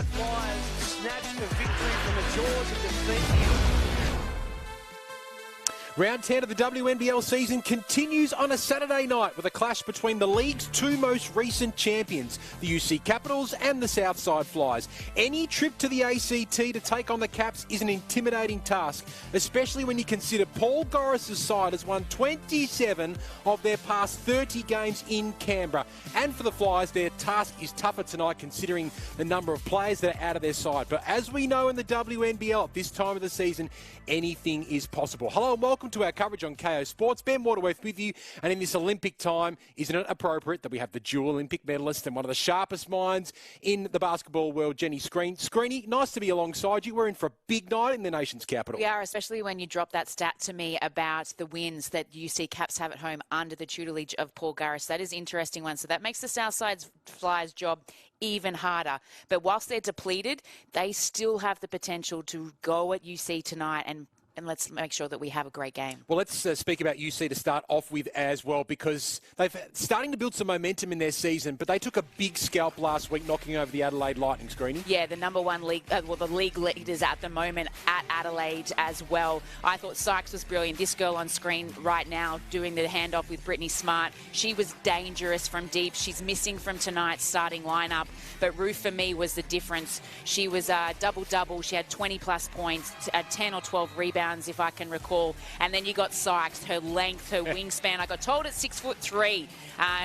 Southside Flyers snatched a victory from the jaws of defeat. Round 10 of the WNBL season continues on a Saturday night with a clash between the league's two most recent champions, the UC Capitals and the Southside Flyers. Any trip to the ACT to take on the Caps is an intimidating task, especially when you consider Paul Goris's side has won 27 of their past 30 games in Canberra. And for the Flyers, their task is tougher tonight considering the number of players that are out of their side. But as we know in the WNBL at this time of the season, anything is possible. Hello and welcome to our coverage on KO Sports. Ben Waterworth with you. And in this Olympic time, isn't it appropriate that we have the dual Olympic medalist and one of the sharpest minds in the basketball world, Jenny Screen. Screeny, nice to be alongside you. We're in for a big night in the nation's capital. We are, especially when you drop that stat to me about the wins that UC Caps have at home under the tutelage of Paul Goris. That is an interesting one. So that makes the Southside Flyers' job even harder. But whilst they're depleted, they still have the potential to go at UC tonight and let's make sure that we have a great game. Well, let's speak about UC to start off with as well, because they've starting to build some momentum in their season, but they took a big scalp last week, knocking over the Adelaide Lightning. Screening. Yeah, the number one league, the league leaders at the moment at Adelaide as well. I thought Sykes was brilliant. This girl on screen right now doing the handoff with Brittany Smart, she was dangerous from deep. She's missing from tonight's starting lineup, but Ruth for me was the difference. She was double-double. She had 20-plus points, 10 or 12 rebounds, if I can recall. And then you got Sykes, her length, her wingspan. I got told at 6'3".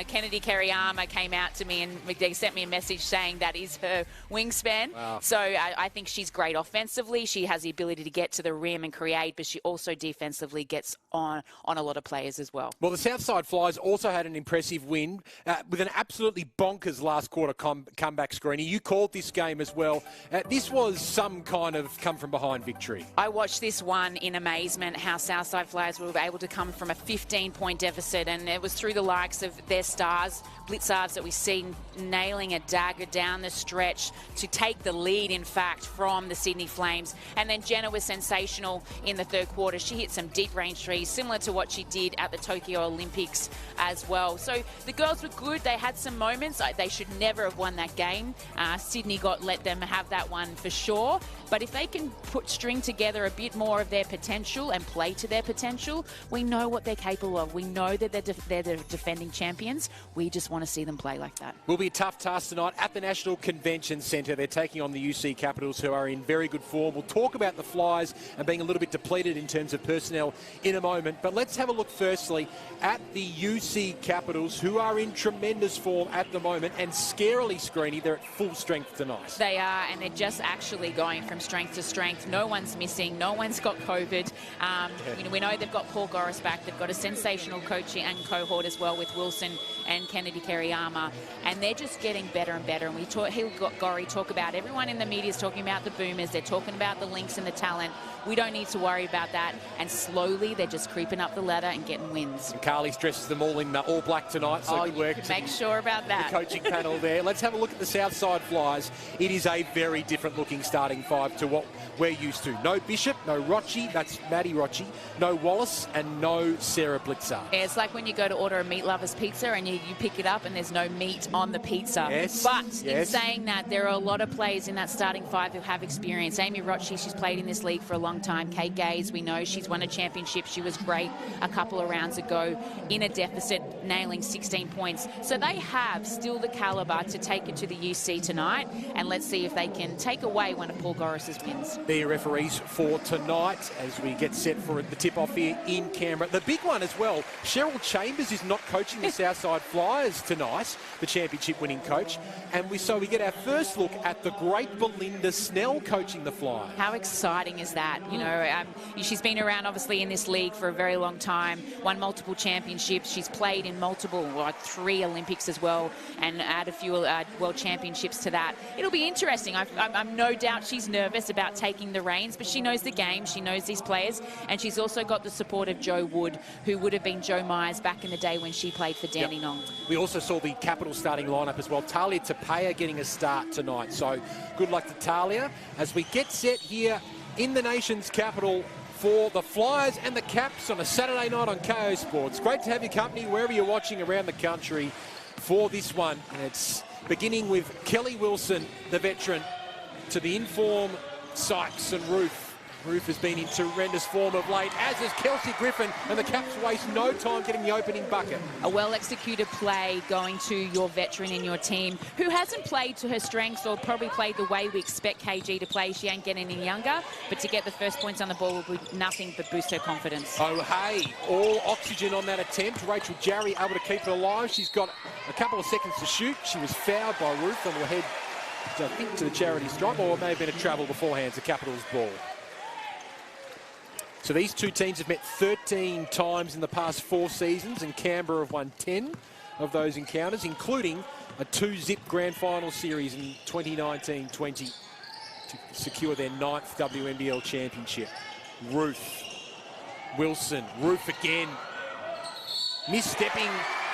Kennedy Kariyama came out to me and they sent me a message saying that is her wingspan. Wow. So I think she's great offensively. She has the ability to get to the rim and create, but she also defensively gets on a lot of players as well. Well, the Southside Flyers also had an impressive win with an absolutely bonkers last quarter comeback. Screening. You called this game as well. This was some kind of come-from-behind victory. I watched this one in amazement, how Southside Flyers were able to come from a 15-point deficit, and it was through the likes of their stars, Blitzards, that we see nailing a dagger down the stretch to take the lead, in fact, from the Sydney Flames. And then Jenna was sensational in the third quarter. She hit some deep-range threes, similar to what she did at the Tokyo Olympics as well. So the girls were good. They had some moments. They should never have won that game. Sydney let them have that one for sure. But if they can string together a bit more of their potential and play to their potential, we know what they're capable of. We know that they're the defending champions. We just want to see them play like that. Will be a tough task tonight at the National Convention Centre. They're taking on the UC Capitals, who are in very good form. We'll talk about the Flyers and being a little bit depleted in terms of personnel in a moment. But let's have a look firstly at the UC Capitals, who are in tremendous form at the moment, and scarily, Screeny, they're at full strength tonight. They are, and they're just actually going from strength to strength. No one's missing. No one's got COVID. We know they've got Paul Goris back. They've got a sensational coaching and cohort as well with Wilson and Kennedy Kariyama, and they're just getting better and better. And Gori talk about, everyone in the media is talking about the boomers. They're talking about the links and the talent. We don't need to worry about that. And slowly, they're just creeping up the ladder and getting wins. And Carly stresses them all in all black tonight, so good work. You can make sure about that. The coaching panel there. Let's have a look at the Southside Flyers. It is a very different looking starting five to what we're used to. No Bishop, no Rochi, that's Maddie Rochi, no Wallace, and no Sarah Blitzard. Yeah, it's like when you go to order a Meat Lover's pizza and you pick it up and there's no meat on the pizza. Yes. But in saying that, there are a lot of players in that starting five who have experience. Amy Rochi, she's played in this league for a long time. Kate Gaze, we know she's won a championship. She was great a couple of rounds ago in a deficit, nailing 16 points. So they have still the calibre to take it to the UC tonight, and let's see if they can take away one of Paul Goris's wins. They're referees for tonight as we get set for the tip-off here in Canberra. The big one as well, Cheryl Chambers is not coaching the Southside Flyers tonight, the championship-winning coach. And we get our first look at the great Belinda Snell coaching the Flyers. How exciting is that? You know, she's been around, obviously, in this league for a very long time, won multiple championships. She's played in multiple, like 3 Olympics as well, and add a few world championships to that. It'll be interesting. I'm no doubt she's nervous about taking the reins, but she knows the game, she knows these players, and she's also got the support of Jo Wood, who would have been Jo Myers back in the day when she played for Dandenong. We also saw the Capital starting lineup as well. Talia Tapea getting a start tonight, so good luck to Talia as we get set here in the nation's capital for the Flyers and the Caps on a Saturday night on KO Sports. Great to have your company wherever you're watching around the country for this one, and it's beginning with Kelly Wilson, the veteran, to the inform Sykes and Roof. Roof has been in horrendous form of late, as has Kelsey Griffin, and the Caps waste no time getting the opening bucket. A well-executed play going to your veteran in your team, who hasn't played to her strengths or probably played the way we expect KG to play. She ain't getting any younger, but to get the first points on the ball will be nothing but boost her confidence. Oh, hey, all oxygen on that attempt. Rachel Jarry able to keep it alive. She's got a couple of seconds to shoot. She was fouled by Roof on the head, I think, to the charity stripe, or it may have been a travel beforehand. It's a Capitals ball. So these two teams have met 13 times in the past 4 seasons, and Canberra have won 10 of those encounters, including a 2-zip grand final series in 2019-20 to secure their 9th WNBL championship. Roof, Wilson, Roof again, misstepping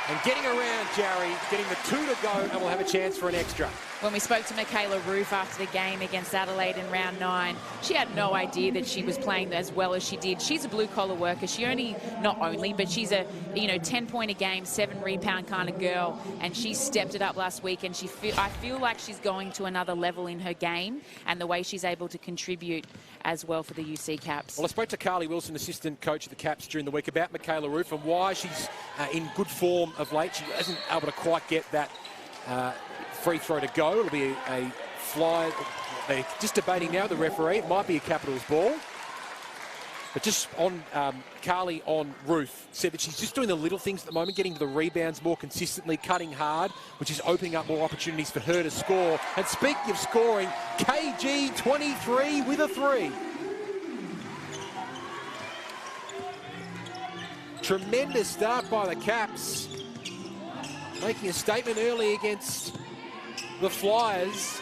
and getting around Jarry, getting the 2 to go, and we'll have a chance for an extra. When we spoke to Michaela Roof after the game against Adelaide in round 9, she had no idea that she was playing as well as she did. She's a blue-collar worker. She not only, but she's a 10-point a game, 7-rebound kind of girl, and she stepped it up last week, and I feel like she's going to another level in her game and the way she's able to contribute as well for the UC Caps. Well, I spoke to Carly Wilson, assistant coach of the Caps, during the week about Michaela Roof and why she's in good form of late. She hasn't able to quite get that free throw to go. It'll be a fly. They're just debating now, the referee. It might be a Capitals ball. But just on Carly on Roof, said that she's just doing the little things at the moment, getting to the rebounds more consistently, cutting hard, which is opening up more opportunities for her to score. And speaking of scoring, KG 23 with a 3. Tremendous start by the Caps, making a statement early against the Flyers,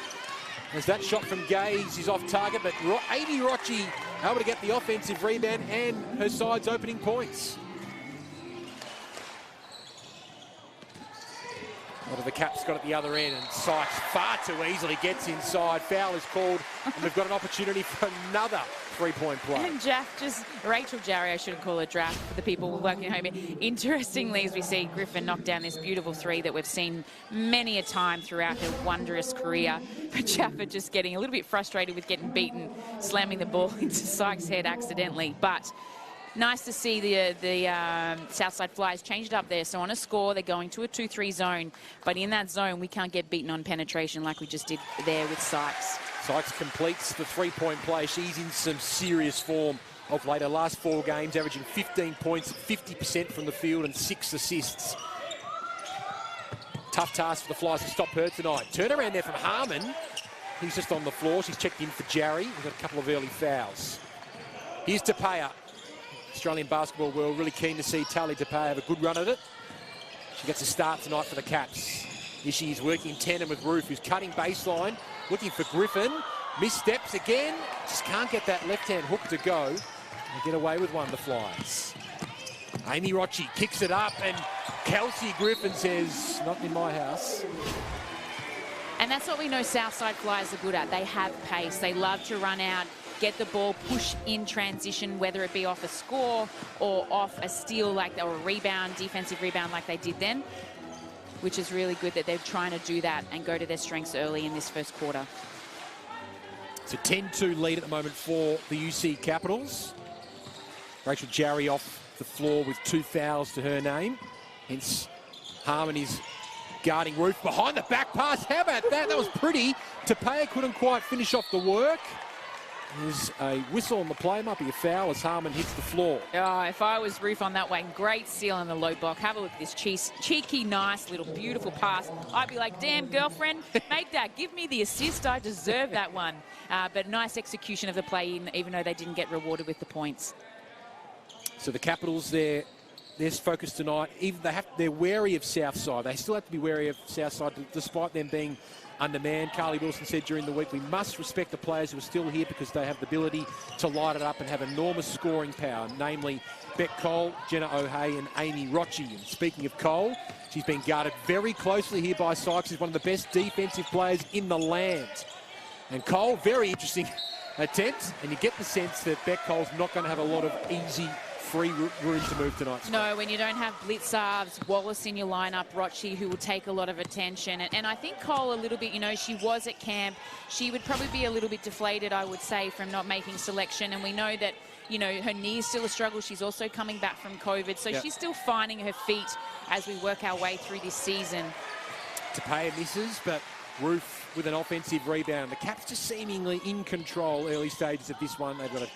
as that shot from Gaze is off target, but Amy Rocci able to get the offensive rebound and her side's opening points. What have the Caps got at the other end? And Sykes far too easily gets inside. Foul is called, and we've got an opportunity for another 3-point play. And Rachel Jarry, I shouldn't call her draft for the people working at home. Interestingly, as we see Griffin knock down this beautiful 3 that we've seen many a time throughout her wondrous career. But Jaffa just getting a little bit frustrated with getting beaten, slamming the ball into Sykes' head accidentally. But nice to see the Southside Flyers change it up there. So on a score, they're going to a 2-3 zone. But in that zone, we can't get beaten on penetration like we just did there with Sykes. Sykes completes the 3-point play. She's in some serious form of late. Her last 4 games, averaging 15 points, 50% from the field and 6 assists. Tough task for the Flyers to stop her tonight. Turnaround there from Harmon. He's just on the floor. She's checked in for Jarry. We've got a couple of early fouls. Here's Tapia. Australian basketball world really keen to see Tali Tapia have a good run at it. She gets a start tonight for the Caps. Here she is working in tandem with Roof, who's cutting baseline, looking for Griffin. Missteps again. Just can't get that left-hand hook to go. They get away with one, the Flyers. Amy Rocci kicks it up, and Kelsey Griffin says, not in my house. And that's what we know Southside Flyers are good at. They have pace. They love to run out, get the ball, push in transition, whether it be off a score or off a steal or a rebound, defensive rebound like they did then, which is really good that they're trying to do that and go to their strengths early in this first quarter. It's a 10-2 lead at the moment for the UC Capitals. Rachel Jarry off the floor with 2 fouls to her name. Hence, Harmon is guarding Roof behind the back pass. How about that? That was pretty. Tapia couldn't quite finish off the work. There's a whistle on the play. Might be a foul as Harmon hits the floor. Oh, if I was Roof on that one, great steal in the low block. Have a look at this cheeky, nice, little beautiful pass. I'd be like, damn, girlfriend, make that. Give me the assist. I deserve that one. But nice execution of the play, even though they didn't get rewarded with the points. So the Capitals, they're focused tonight. They're wary of Southside. They still have to be wary of Southside, despite them being undermanned. Carly Wilson said during the week, we must respect the players who are still here because they have the ability to light it up and have enormous scoring power, namely Beck Cole, Jenna O'Hay and Amy Rocci. And speaking of Cole, she's been guarded very closely here by Sykes. She's one of the best defensive players in the land. And Cole, very interesting attempt, and you get the sense that Beck Cole's not going to have a lot of easy free room to move tonight. No, when you don't have Blitzarves, Wallace in your lineup, Rochi, who will take a lot of attention. And I think Cole a little bit, you know, she was at camp. She would probably be a little bit deflated, I would say, from not making selection. And we know that, you know, her knee is still a struggle. She's also coming back from COVID. So she's still finding her feet as we work our way through this season. Tapia misses, but Roof with an offensive rebound. The Caps just seemingly in control early stages of this one. They've got a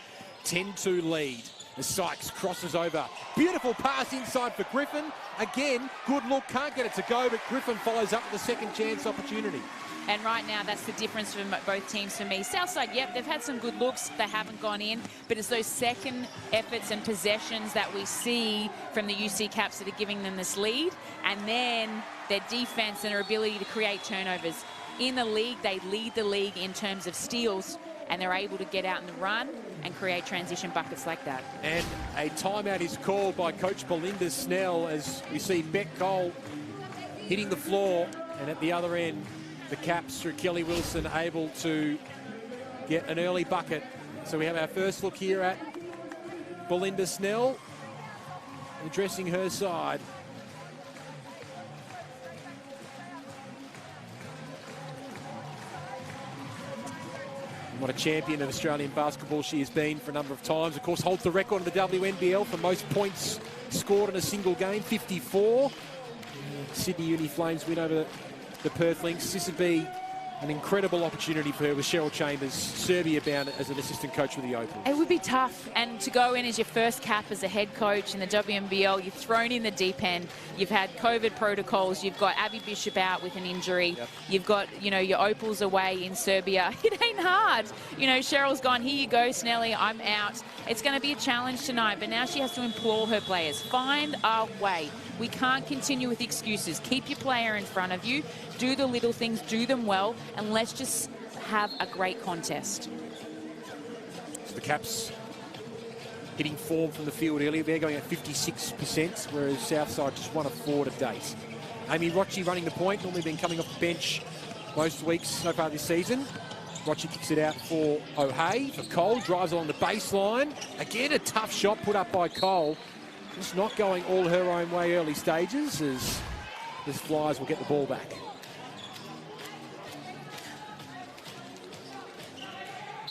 10-2 lead. As Sykes crosses over. Beautiful pass inside for Griffin. Again, good look, can't get it to go, but Griffin follows up with a second chance opportunity. And right now, that's the difference for both teams for me. Southside, yep, they've had some good looks. They haven't gone in. But it's those second efforts and possessions that we see from the UC Caps that are giving them this lead. And then their defense and their ability to create turnovers. In the league, they lead the league in terms of steals, and they're able to get out in the run and create transition buckets like that. And a timeout is called by Coach Belinda Snell as we see Beck Cole hitting the floor, and at the other end, the Caps through Kelly Wilson able to get an early bucket. So we have our first look here at Belinda Snell addressing her side. What a champion of Australian basketball she has been for a number of times. Of course, holds the record in the WNBL for most points scored in a single game, 54. Sydney Uni Flames win over the Perth Lynx. This would be an incredible opportunity for her with Cheryl Chambers, Serbia bound as an assistant coach with the Opals. It would be tough, and to go in as your first cap as a head coach in the WNBL, you're thrown in the deep end. You've had COVID protocols. You've got Abby Bishop out with an injury. Yep. You've got, you know, your Opals away in Serbia. It ain't hard. You know, Cheryl's gone, here you go, Snelly, I'm out. It's going to be a challenge tonight, but now she has to implore her players. Find a way. We can't continue with excuses. Keep your player in front of you. Do the little things, do them well, and let's just have a great contest. So the Caps hitting form from the field earlier. They're going at 56%, whereas Southside just 1 of 4 to date. Amy Rochi running the point, normally been coming off the bench most weeks so far this season. Rochi kicks it out for O'Hay, for Cole, drives along the baseline. Again, a tough shot put up by Cole. Just not going all her own way early stages as Flyers will get the ball back.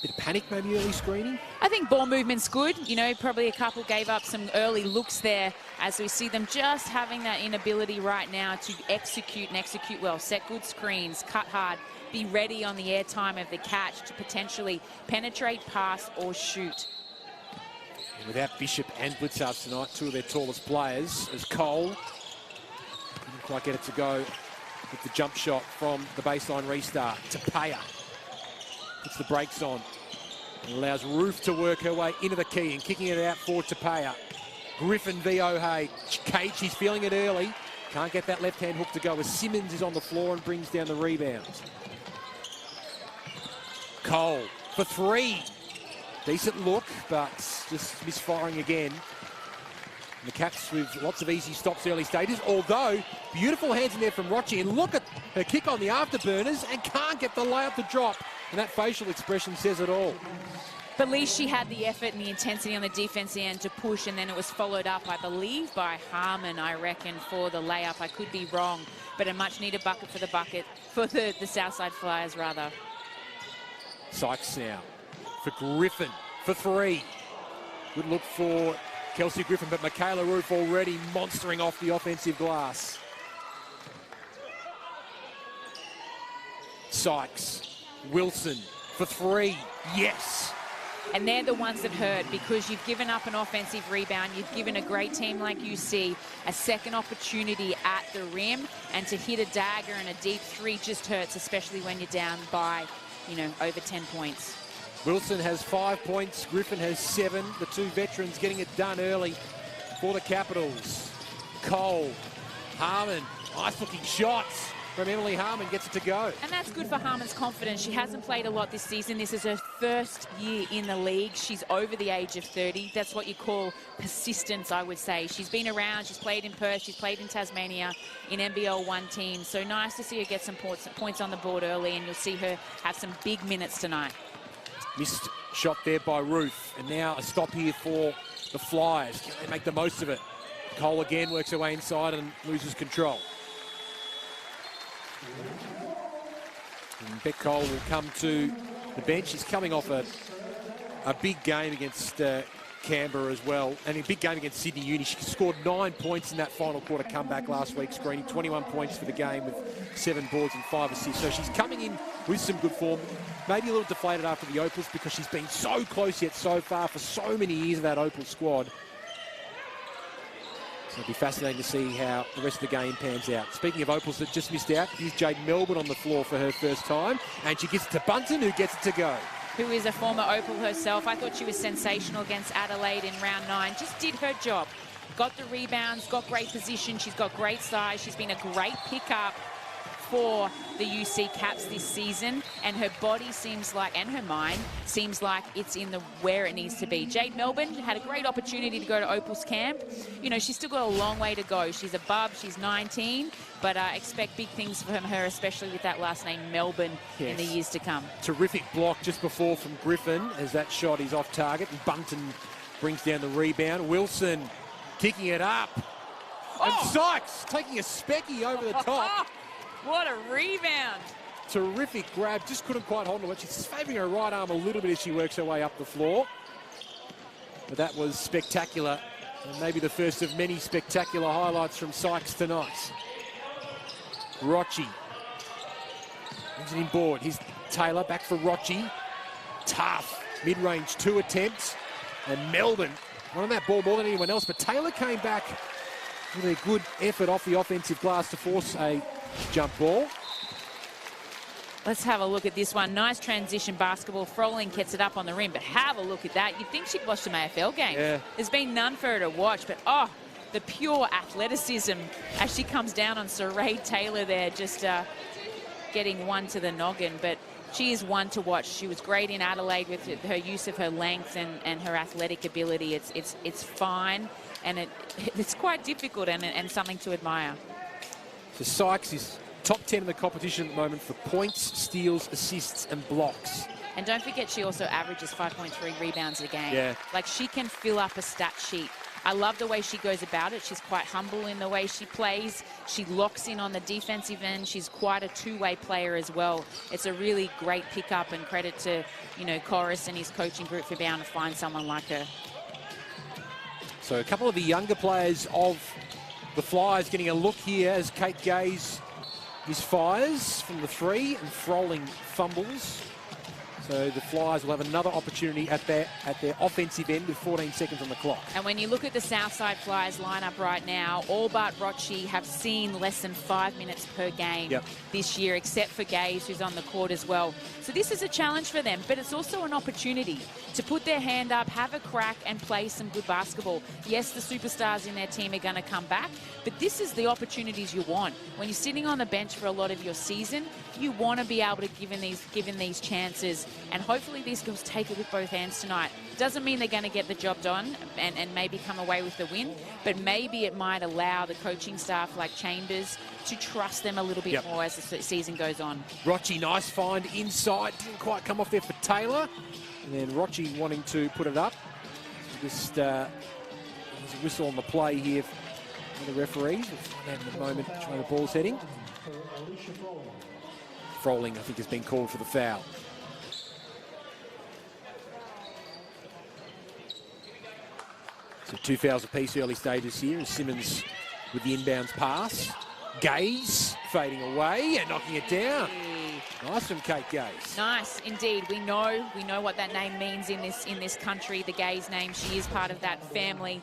Bit of panic, maybe early screening. I think ball movement's good. You know, probably a couple gave up some early looks there as we see them just having that inability right now to execute and execute well. Set good screens, cut hard, be ready on the air time of the catch to potentially penetrate, pass or shoot. And without Bishop and Blitzarves tonight, 2 of their tallest players, as Cole didn't quite get it to go with the jump shot from the baseline restart. Tapia puts the brakes on and allows Roof to work her way into the key and kicking it out for Tapia. Griffin v. O'Hay. Kate, she's feeling it early. Can't get that left-hand hook to go as Simmons is on the floor and brings down the rebound. Cole for 3. Decent look, but just misfiring again. And the Caps with lots of easy stops early stages, although beautiful hands in there from Rochi, and look at her kick on the afterburners and can't get the layup to drop. And that facial expression says it all. But at least she had the effort and the intensity on the defensive end to push, and then it was followed up, I believe, by Harmon, I reckon, for the layup. I could be wrong, but a much-needed bucket for the Southside Flyers, rather. Sykes now for Griffin for 3. Good look for Kelsey Griffin, but Michaela Roof already monstering off the offensive glass. Sykes, Wilson for 3. Yes. And they're the ones that hurt because you've given up an offensive rebound. You've given a great team like UC a second opportunity at the rim, and to hit a dagger and a deep 3 just hurts, especially when you're down by, you know, over 10 points. Wilson has 5 points. Griffin has 7. The 2 veterans getting it done early for the Capitals. Cole, Harmon, nice looking shots from Emily Harmon, gets it to go. And that's good for Harmon's confidence. She hasn't played a lot this season. This is her first year in the league. She's over the age of 30. That's what you call persistence, I would say. She's been around. She's played in Perth. She's played in Tasmania in NBL 1 team. So nice to see her get some points on the board early, and you'll see her have some big minutes tonight. Missed shot there by Roof. And now a stop here for the Flyers. Can they make the most of it? Cole again works her way inside and loses control. And Beck Cole will come to the bench. She's coming off a big game against Canberra as well, and a big game against Sydney Uni. She scored 9 points in that final quarter comeback last week, screening 21 points for the game with 7 boards and 5 assists. So she's coming in with some good form. Maybe a little deflated after the Opals because she's been so close yet so far for so many years of that Opal squad. So it'll be fascinating to see how the rest of the game pans out. Speaking of Opals that just missed out, here's Jade Melbourne on the floor for her first time, and she gets it to Bunton, who gets it to go. Who is a former Opal herself. I thought she was sensational against Adelaide in round 9. Just did her job. Got the rebounds, got great position. She's got great size. She's been a great pickup for the UC Caps this season, and her body seems like, and her mind seems like it's in the where it needs to be. Jade Melbourne had a great opportunity to go to Opals camp. You know, she's still got a long way to go. She's a bub, she's 19, but expect big things from her, especially with that last name Melbourne in the years to come. Terrific block just before from Griffin as that shot is off target, and Bunton brings down the rebound. Wilson kicking it up, and Sykes taking a specky over the top. What a rebound. Terrific grab, just couldn't quite hold on to it. She's favouring her right arm a little bit as she works her way up the floor. But that was spectacular, and maybe the first of many spectacular highlights from Sykes tonight. Rochi brings it in board. Here's Taylor back for Rochi. Tough mid-range 2 attempts, and Melbourne on that ball more than anyone else, but Taylor came back with a good effort off the offensive glass to force a jump ball. Let's have a look at this one. Nice transition basketball. Froling gets it up on the rim, but have a look at that. You'd think she'd watched an AFL game. Yeah. There's been none for her to watch, but the pure athleticism as she comes down on Saray Taylor there, just getting one to the noggin. But she is one to watch. She was great in Adelaide with her use of her length and her athletic ability. It's fine, and it's quite difficult and something to admire. So Sykes is top 10 in the competition at the moment for points, steals, assists and blocks. And don't forget, she also averages 5.3 rebounds a game. Yeah. Like, she can fill up a stat sheet. I love the way she goes about it. She's quite humble in the way she plays. She locks in on the defensive end. She's quite a two-way player as well. It's a really great pickup, and credit to, Corus and his coaching group for being able to find someone like her. So a couple of the younger players of the Flyers getting a look here as Kate Gaze misfires from the 3 and Froling fumbles. So the Flyers will have another opportunity at their offensive end with 14 seconds on the clock. And when you look at the Southside Flyers lineup right now, all but Rochi have seen less than 5 minutes per game this year, except for Gaze, who's on the court as well. So this is a challenge for them, but it's also an opportunity to put their hand up, have a crack, and play some good basketball. Yes, the superstars in their team are going to come back, but this is the opportunities you want. When you're sitting on the bench for a lot of your season, you want to be able to give these chances, and hopefully these girls take it with both hands tonight. Doesn't mean they're going to get the job done and maybe come away with the win, but maybe it might allow the coaching staff like Chambers to trust them a little bit more as the season goes on. Rochi, nice find inside. Didn't quite come off there for Taylor. And then Rochi wanting to put it up. Just there's a whistle on the play here for the referees. We'll find out in a moment which way the ball's heading. Froling, I think, has been called for the foul. So 2 fouls apiece early stages here as Simmons with the inbounds pass. Gaze fading away and knocking it down. Nice from Kate Gaze. Nice indeed. We know what that name means in this country, the Gaze name. She is part of that family,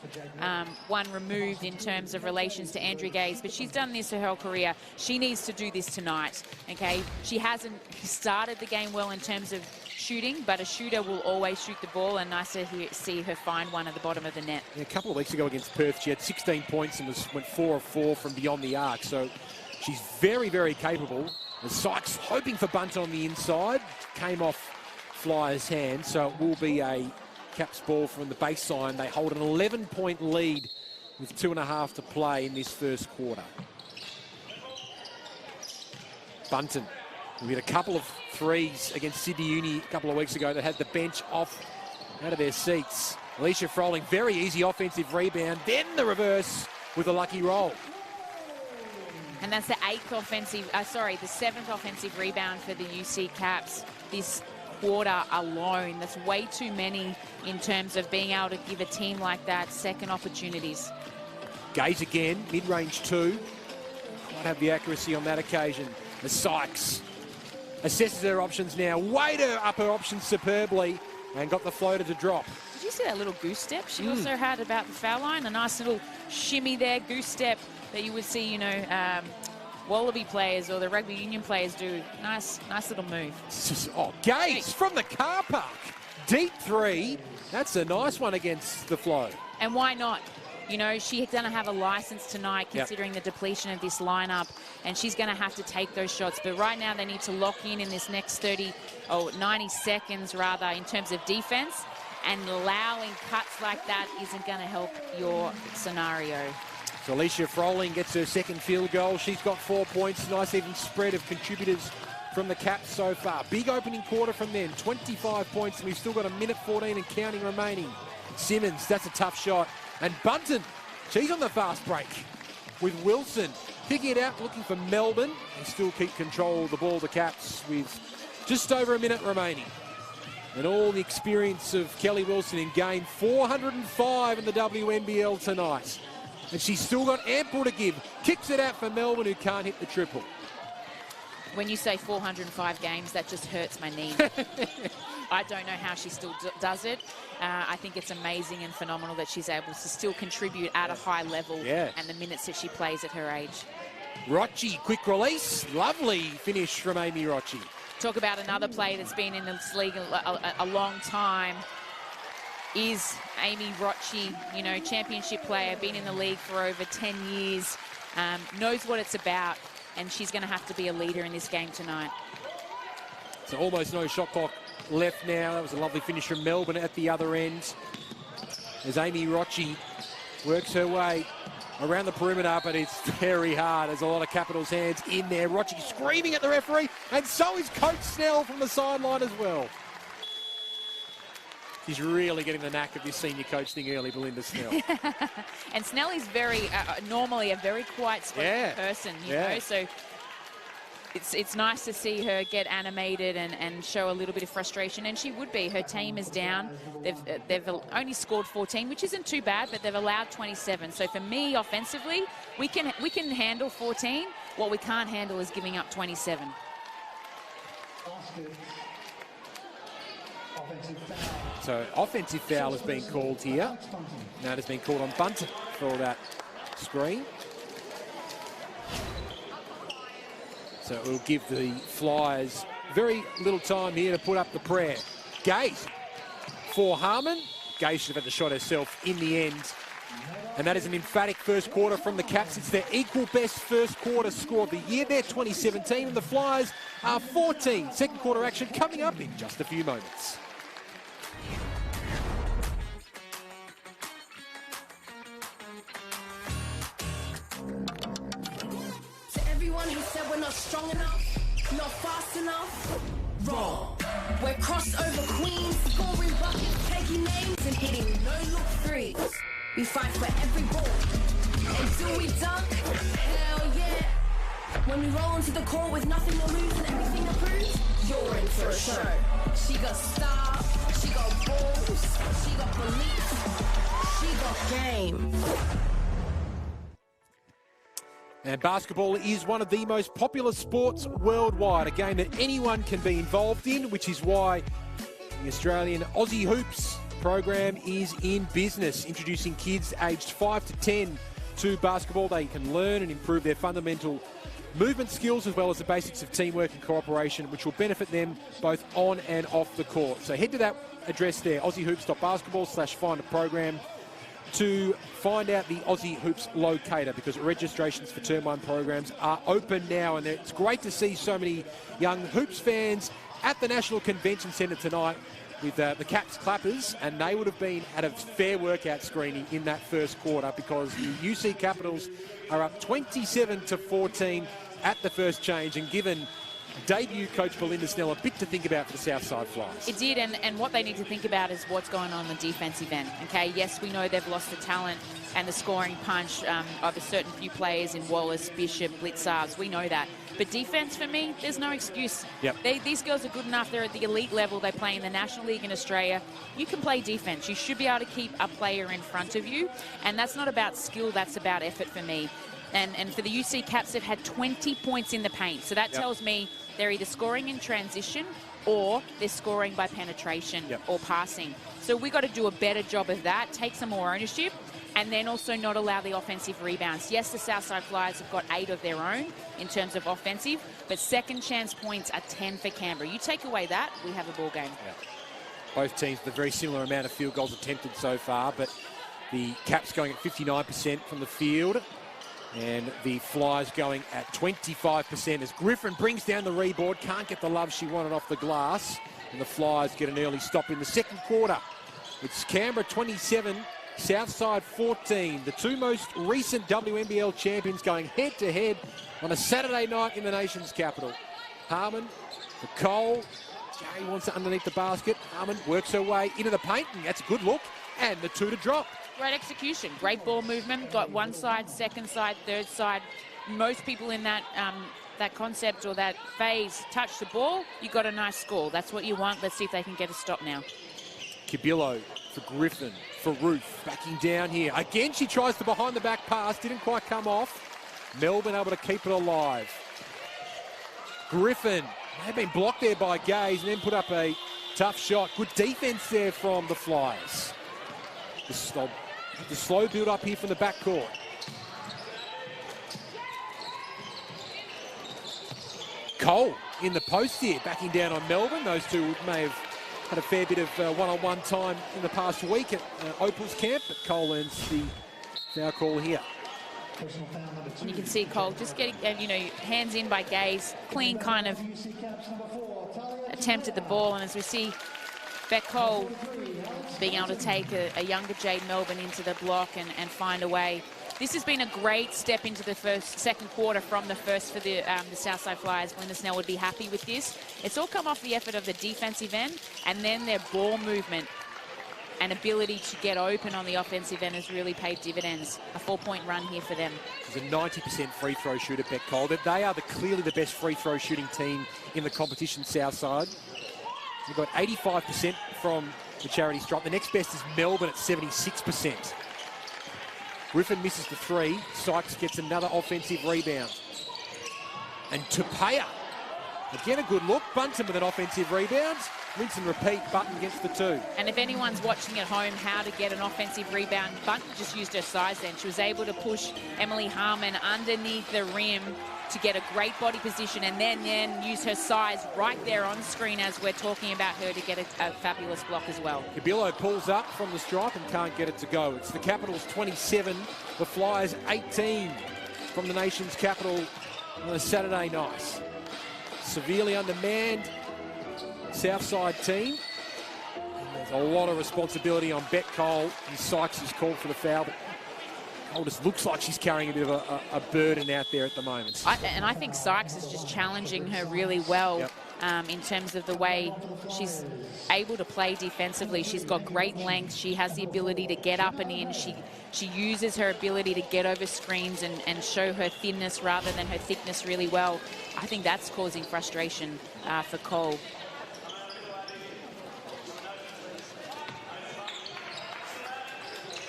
one removed in terms of relations to Andrew Gaze, but she's done this her whole career. She needs to do this tonight, okay? She hasn't started the game well in terms of shooting, but a shooter will always shoot the ball, and nice to see her find one at the bottom of the net. Yeah, a couple of weeks ago against Perth, she had 16 points and went 4 of 4 from beyond the arc, so she's very, very capable. And Sykes hoping for Bunt on the inside, came off Flyers' hand, so it will be a Caps ball from the baseline. They hold an 11-point lead with 2.5 to play in this first quarter. Bunton. We had a couple of threes against Sydney Uni a couple of weeks ago that had the bench out of their seats. Alicia Froling, very easy offensive rebound, then the reverse with a lucky roll. And that's the the 7th offensive rebound for the UC Caps this quarter alone. That's way too many in terms of being able to give a team like that second opportunities. Gaze again, mid-range 2. Might have the accuracy on that occasion. As Sykes assesses her options now, weighed her up her options superbly and got the floater to drop. Did you see that little goose step she also had about the foul line? A nice little shimmy there, goose step that you would see, you know, Wallaby players or the rugby union players do. Nice little move. Oh, Gaze from the car park. Deep 3. That's a nice one against the flow. And why not? You know, she's going to have a license tonight considering the depletion of this lineup, and she's going to have to take those shots. But right now they need to lock in this next 90 seconds rather in terms of defense, and allowing cuts like that isn't going to help your scenario. So Alicia Froling gets her second field goal. She's got 4 points. Nice even spread of contributors from the Caps so far. Big opening quarter from them. 25 points, and we've still got 1:14 and counting remaining. Simmons, that's a tough shot. And Bunton, she's on the fast break with Wilson. Picking it out, looking for Melbourne. They still keep control of the ball, the Caps, with just over a minute remaining. And all the experience of Kelly Wilson in game 405 in the WNBL tonight. And she's still got ample to give. Kicks it out for Melbourne, who can't hit the triple. When you say 405 games, that just hurts my knee. I don't know how she still does it. I think it's amazing and phenomenal that she's able to still contribute at a high level and the minutes that she plays at her age. Rocci, quick release. Lovely finish from Amy Rocci. Talk about another player that's been in this league a long time is Amy Rocci, you know, championship player, been in the league for over 10 years, knows what it's about, and she's going to have to be a leader in this game tonight. So almost no shot clock left now. That was a lovely finish from Melbourne at the other end. As Amy Rocci works her way around the perimeter, but it's very hard. There's a lot of Capitals hands in there. Rocci screaming at the referee, and so is Coach Snell from the sideline as well. She's really getting the knack of this senior coach thing early, Belinda Snell. And Snell is very, normally a very quiet spoken person, you know, so it's nice to see her get animated and show a little bit of frustration, and she would be. Her team is down. They've only scored 14, which isn't too bad, but they've allowed 27. So for me, offensively, we can handle 14. What we can't handle is giving up 27. So offensive foul has been called here. Now it has been called on Bunton for that screen. So it will give the Flyers very little time here to put up the prayer. Gaze for Harmon. Gaze should have had the shot herself in the end. And that is an emphatic first quarter from the Caps. It's their equal best first quarter score of the year. They're 2017 and the Flyers are 14. Second quarter action coming up in just a few moments. Who said we're not strong enough, not fast enough? Wrong. We're crossover queens, scoring buckets, taking names and hitting no-look threes. We fight for every ball. And do we dunk? Hell yeah. When we roll into the court with nothing to lose and everything to prove, you're in for a show. She got style, she got balls, she got belief, she got game. And basketball is one of the most popular sports worldwide, a game that anyone can be involved in, which is why the Australian Aussie Hoops program is in business, introducing kids aged 5 to 10 to basketball. They can learn and improve their fundamental movement skills as well as the basics of teamwork and cooperation, which will benefit them both on and off the court. So head to that address there, aussiehoops.basketball/find a program, to find out the Aussie Hoops locator, because registrations for Term 1 programs are open now, and it's great to see so many young Hoops fans at the National Convention Centre tonight with the Caps clappers, and they would have been at a fair workout screening in that first quarter because the UC Capitals are up 27-14 at the first change, and given debut coach Belinda Snell a bit to think about for the Southside Flyers. It did, and what they need to think about is what's going on the defensive end. Okay, yes, we know they've lost the talent and the scoring punch of a certain few players in Wallace, Bishop, Blitzarves. We know that. But defense, for me, there's no excuse. Yep. These girls are good enough. They're at the elite level. They play in the National League in Australia. You can play defense. You should be able to keep a player in front of you. And that's not about skill. That's about effort for me. And for the UC Caps, they've had 20 points in the paint. So that tells me they're either scoring in transition or they're scoring by penetration or passing. So we've got to do a better job of that, take some more ownership, and then also not allow the offensive rebounds. Yes, the Southside Flyers have got 8 of their own in terms of offensive, but second chance points are 10 for Canberra. You take away that, we have a ball game. Yeah. Both teams with a very similar amount of field goals attempted so far, but the Caps going at 59% from the field, and the Flyers going at 25% as Griffin brings down the rebound, can't get the love she wanted off the glass, and the Flyers get an early stop in the second quarter. It's Canberra 27, Southside 14, the two most recent WNBL champions going head-to-head on a Saturday night in the nation's capital. Harmon for Cole. Jerry wants it underneath the basket. Harmon works her way into the paint, and that's a good look, and the two to drop. Great execution, great ball movement. Got one side, second side, third side. Most people in that that concept or that phase touch the ball, you got a nice score. That's what you want. Let's see if they can get a stop now. Cabillo for Griffin, for Ruth, backing down here. Again, she tries the behind-the-back pass, didn't quite come off. Melbourne able to keep it alive. Griffin, they've been blocked there by Gaze and then put up a tough shot. Good defense there from the Flyers. The slow build up here from the backcourt. Cole in the post here, backing down on Melbourne. Those two may have had a fair bit of one-on-one time in the past week at Opal's camp, but Cole earns the foul call here. And you can see Cole just getting, hands in by Gaze, clean kind of attempt at the ball, and as we see Beck Cole being able to take a younger Jade Melbourne into the block and find a way. This has been a great step into the second quarter from the first for the Southside Flyers. Belinda Snell would be happy with this. It's all come off the effort of the defensive end, and then their ball movement and ability to get open on the offensive end has really paid dividends. A 4-point run here for them. She's a 90% free throw shooter, Beck Cole. They are clearly the best free throw shooting team in the competition, Southside. We've got 85% from the charity stripe. The next best is Melbourne at 76%. Griffin misses the 3. Sykes gets another offensive rebound. And Tupeya, again a good look. Bunton with an offensive rebound. Rinse and repeat, Button gets the 2. And if anyone's watching at home how to get an offensive rebound, Button just used her size then. She was able to push Emily Harmon underneath the rim to get a great body position and then use her size right there on screen as we're talking about her to get a fabulous block as well. Cabillo pulls up from the stripe and can't get it to go. It's the Capitals 27, the Flyers 18 from the nation's capital on a Saturday night. Severely undermanned Southside team. And there's a lot of responsibility on Beck Cole, and Sykes is called for the foul. But Cole just looks like she's carrying a bit of a burden out there at the moment. And I think Sykes is just challenging her really well in terms of the way she's able to play defensively. She's got great length. She has the ability to get up and in. She uses her ability to get over screens and show her thinness rather than her thickness really well. I think that's causing frustration for Cole.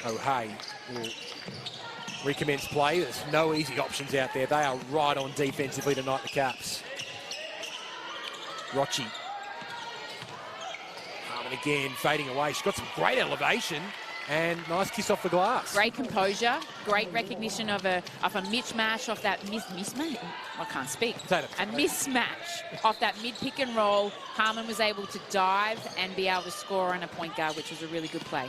O'Hay will recommence play. There's no easy options out there. They are right on defensively tonight, the Caps. Rochi. Harmon again, fading away. She's got some great elevation and nice kiss off the glass. Great composure, great recognition of a mismatch off that mismatch. I can't speak. A mismatch off that mid pick and roll. Harmon was able to dive and be able to score on a point guard, which was a really good play.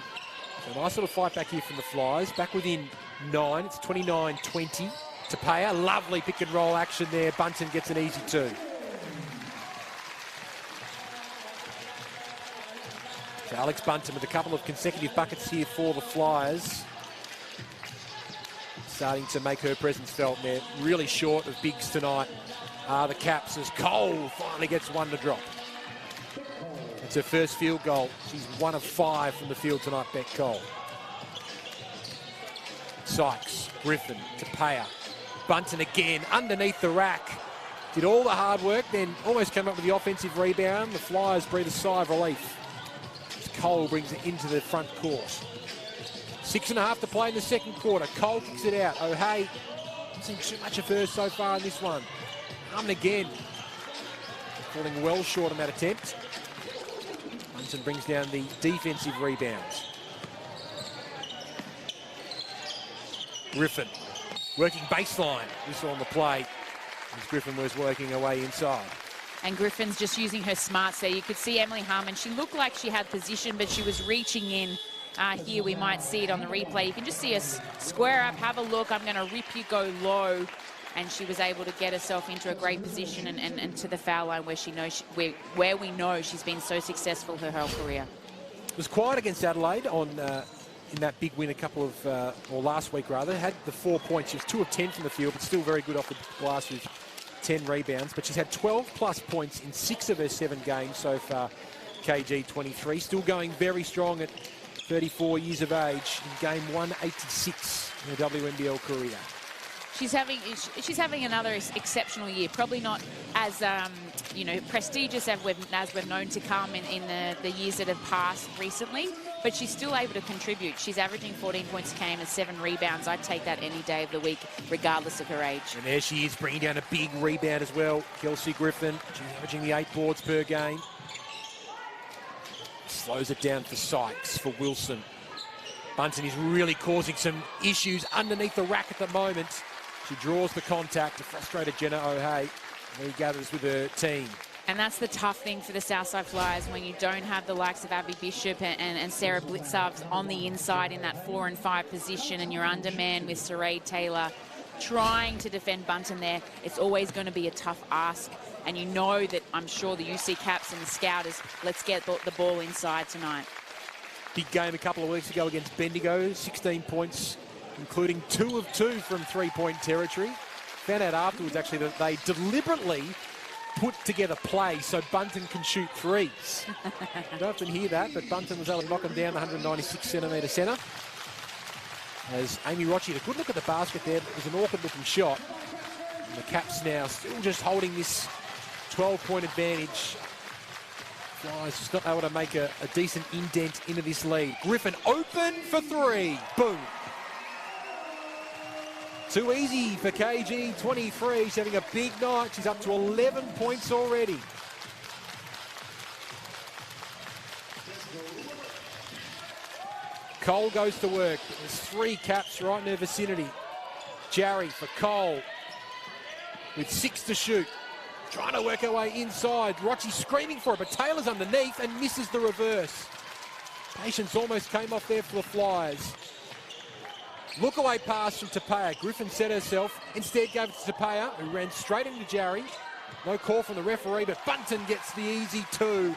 So nice little fight back here from the Flyers. Back within 9. It's 29-20. Tupeya, lovely pick and roll action there. Bunton gets an easy 2. So Alex Bunton with a couple of consecutive buckets here for the Flyers. Starting to make her presence felt. They're really short of bigs tonight are the Caps as Cole finally gets one to drop. It's her first field goal. She's 1 of 5 from the field tonight, Bet Cole. Sykes, Griffin, Tapia, Bunton again, underneath the rack. Did all the hard work, then almost came up with the offensive rebound. The Flyers breathe a sigh of relief as Cole brings it into the front court. 6.5 to play in the second quarter. Cole kicks it out. O'Hay, seen too much of her so far in this one. Harmon again, falling well short on that attempt. Bunton brings down the defensive rebounds. Griffin working baseline. We saw on the play as Griffin was working away inside. And Griffin's just using her smarts there. You could see Emily Harmon. She looked like she had position, but she was reaching in. Here we might see it on the replay. You can just see us square up, have a look. I'm going to rip you, go low. And she was able to get herself into a great position and to the foul line where she knows where we know she's been so successful her whole career. It was quiet against Adelaide on in that big win or last week rather. Had the 4 points. She was 2 of 10 from the field, but still very good off the glass with 10 rebounds. But she's had 12 plus points in 6 of her 7 games so far. KG 23, still going very strong at 34 years of age in game 186 in her WNBL career. She's having another exceptional year. Probably not as prestigious as we've known to come in the years that have passed recently, but she's still able to contribute. She's averaging 14 points a game and 7 rebounds. I'd take that any day of the week, regardless of her age. And there she is, bringing down a big rebound as well. Kelsey Griffin, she's averaging the 8 boards per game. Slows it down for Sykes, for Wilson. Bunton is really causing some issues underneath the rack at the moment. She draws the contact, the frustrated Jenna O'Hay, and he gathers with her team. And that's the tough thing for the Southside Flyers when you don't have the likes of Abby Bishop and Sarah Blitzovs on the inside in that 4 and 5 position, and you're undermanned with Saray Taylor trying to defend Bunton there. It's always going to be a tough ask. And you know that I'm sure the UC Caps and the Scouters, let's get the ball inside tonight. Big game a couple of weeks ago against Bendigo, 16 points, including 2 of 2 from 3-point territory. Found out afterwards, actually, that they deliberately put together play so Bunton can shoot threes. You don't often hear that, but Bunton was able to knock him down the 196-centimetre centre. As Amy Rochi had a good look at the basket there, but it was an awkward-looking shot. And the Caps now still just holding this 12-point advantage. Flyers just not able to make a decent indent into this lead. Griffin open for 3. Boom. Too easy for KG 23. She's having a big night. She's up to 11 points already. Cole goes to work. There's 3 Caps right in her vicinity. Jarry for Cole with 6 to shoot. Trying to work her way inside. Rochi screaming for it, but Taylor's underneath and misses the reverse. Patience almost came off there for the Flyers. Look away pass from Tapia. Griffin set herself. Instead gave it to Tapia, who ran straight into Jarry. No call from the referee, but Bunton gets the easy 2.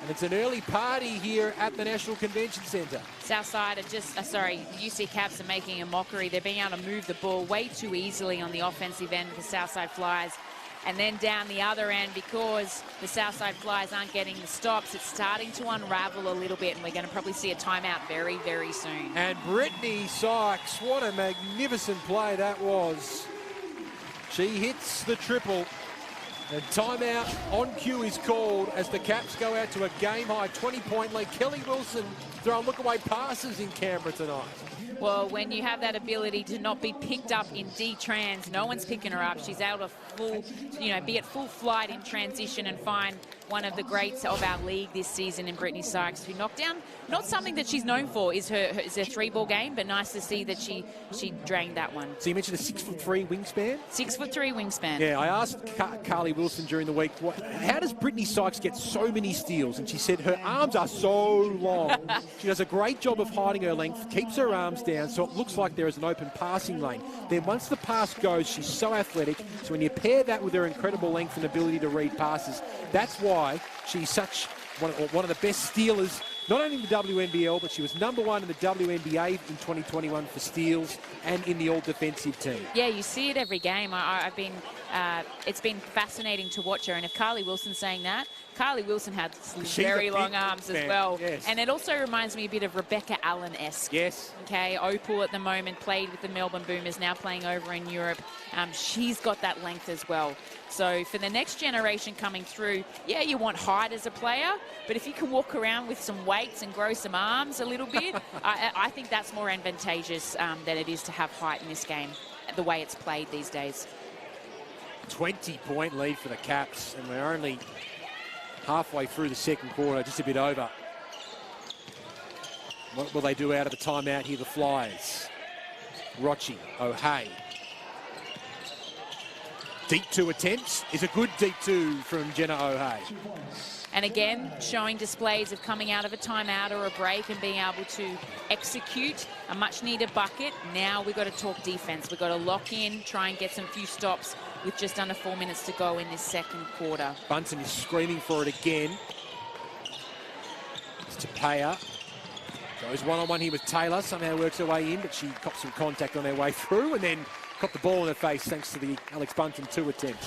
And it's an early party here at the National Convention Centre. Southside are just, UC Caps are making a mockery. They're being able to move the ball way too easily on the offensive end for Southside Flyers. And then down the other end, because the Southside Flyers aren't getting the stops, it's starting to unravel a little bit, and we're going to probably see a timeout very, very soon. And Brittany Sykes, what a magnificent play that was. She hits the triple. And timeout on cue is called as the Caps go out to a game-high 20-point lead. Kelly Wilson throwing look-away passes in Canberra tonight. Well, when you have that ability to not be picked up in D-trans, no one's picking her up. She's able to be at full flight in transition and find one of the greats of our league this season in Brittany Sykes, who knocked down, not something that she's known for, is her 3-ball game, but nice to see that she drained that one. So you mentioned a 6'3" wingspan? 6'3" wingspan. Yeah, I asked Carly Wilson during the week, how does Brittany Sykes get so many steals? And she said her arms are so long. She does a great job of hiding her length, keeps her arms down, so it looks like there is an open passing lane. Then once the pass goes, she's so athletic. So when you pair that with her incredible length and ability to read passes, that's why she's such one of the best stealers not only in the WNBL, but she was #1 in the WNBA in 2021 for steals and in the all-defensive team. Yeah, you see it every game. It's been fascinating to watch her. And if Carly Wilson's saying that, Carly Wilson had very long arms as well. Yes. And it also reminds me a bit of Rebecca Allen-esque. Yes. Okay, Opal at the moment played with the Melbourne Boomers, now playing over in Europe. She's got that length as well. So for the next generation coming through, yeah, you want height as a player, but if you can walk around with some weights and grow some arms a little bit, I think that's more advantageous than it is to have height in this game, the way it's played these days. 20-point lead for the Caps, and we're only halfway through the second quarter, just a bit over. What will they do out of the timeout here, the Flyers? Rochi, O'Hay. Deep 2 attempts is a good deep 2 from Jenna O'Hay. And again, showing displays of coming out of a timeout or a break and being able to execute a much-needed bucket. Now we've got to talk defense. We've got to lock in, try and get some few stops with just under 4 minutes to go in this second quarter. Bunton is screaming for it again. It's Tapia. Goes one-on-one here with Taylor. Somehow works her way in, but she cops some contact on her way through and then got the ball in her face thanks to the Alex Bunton 2 attempt.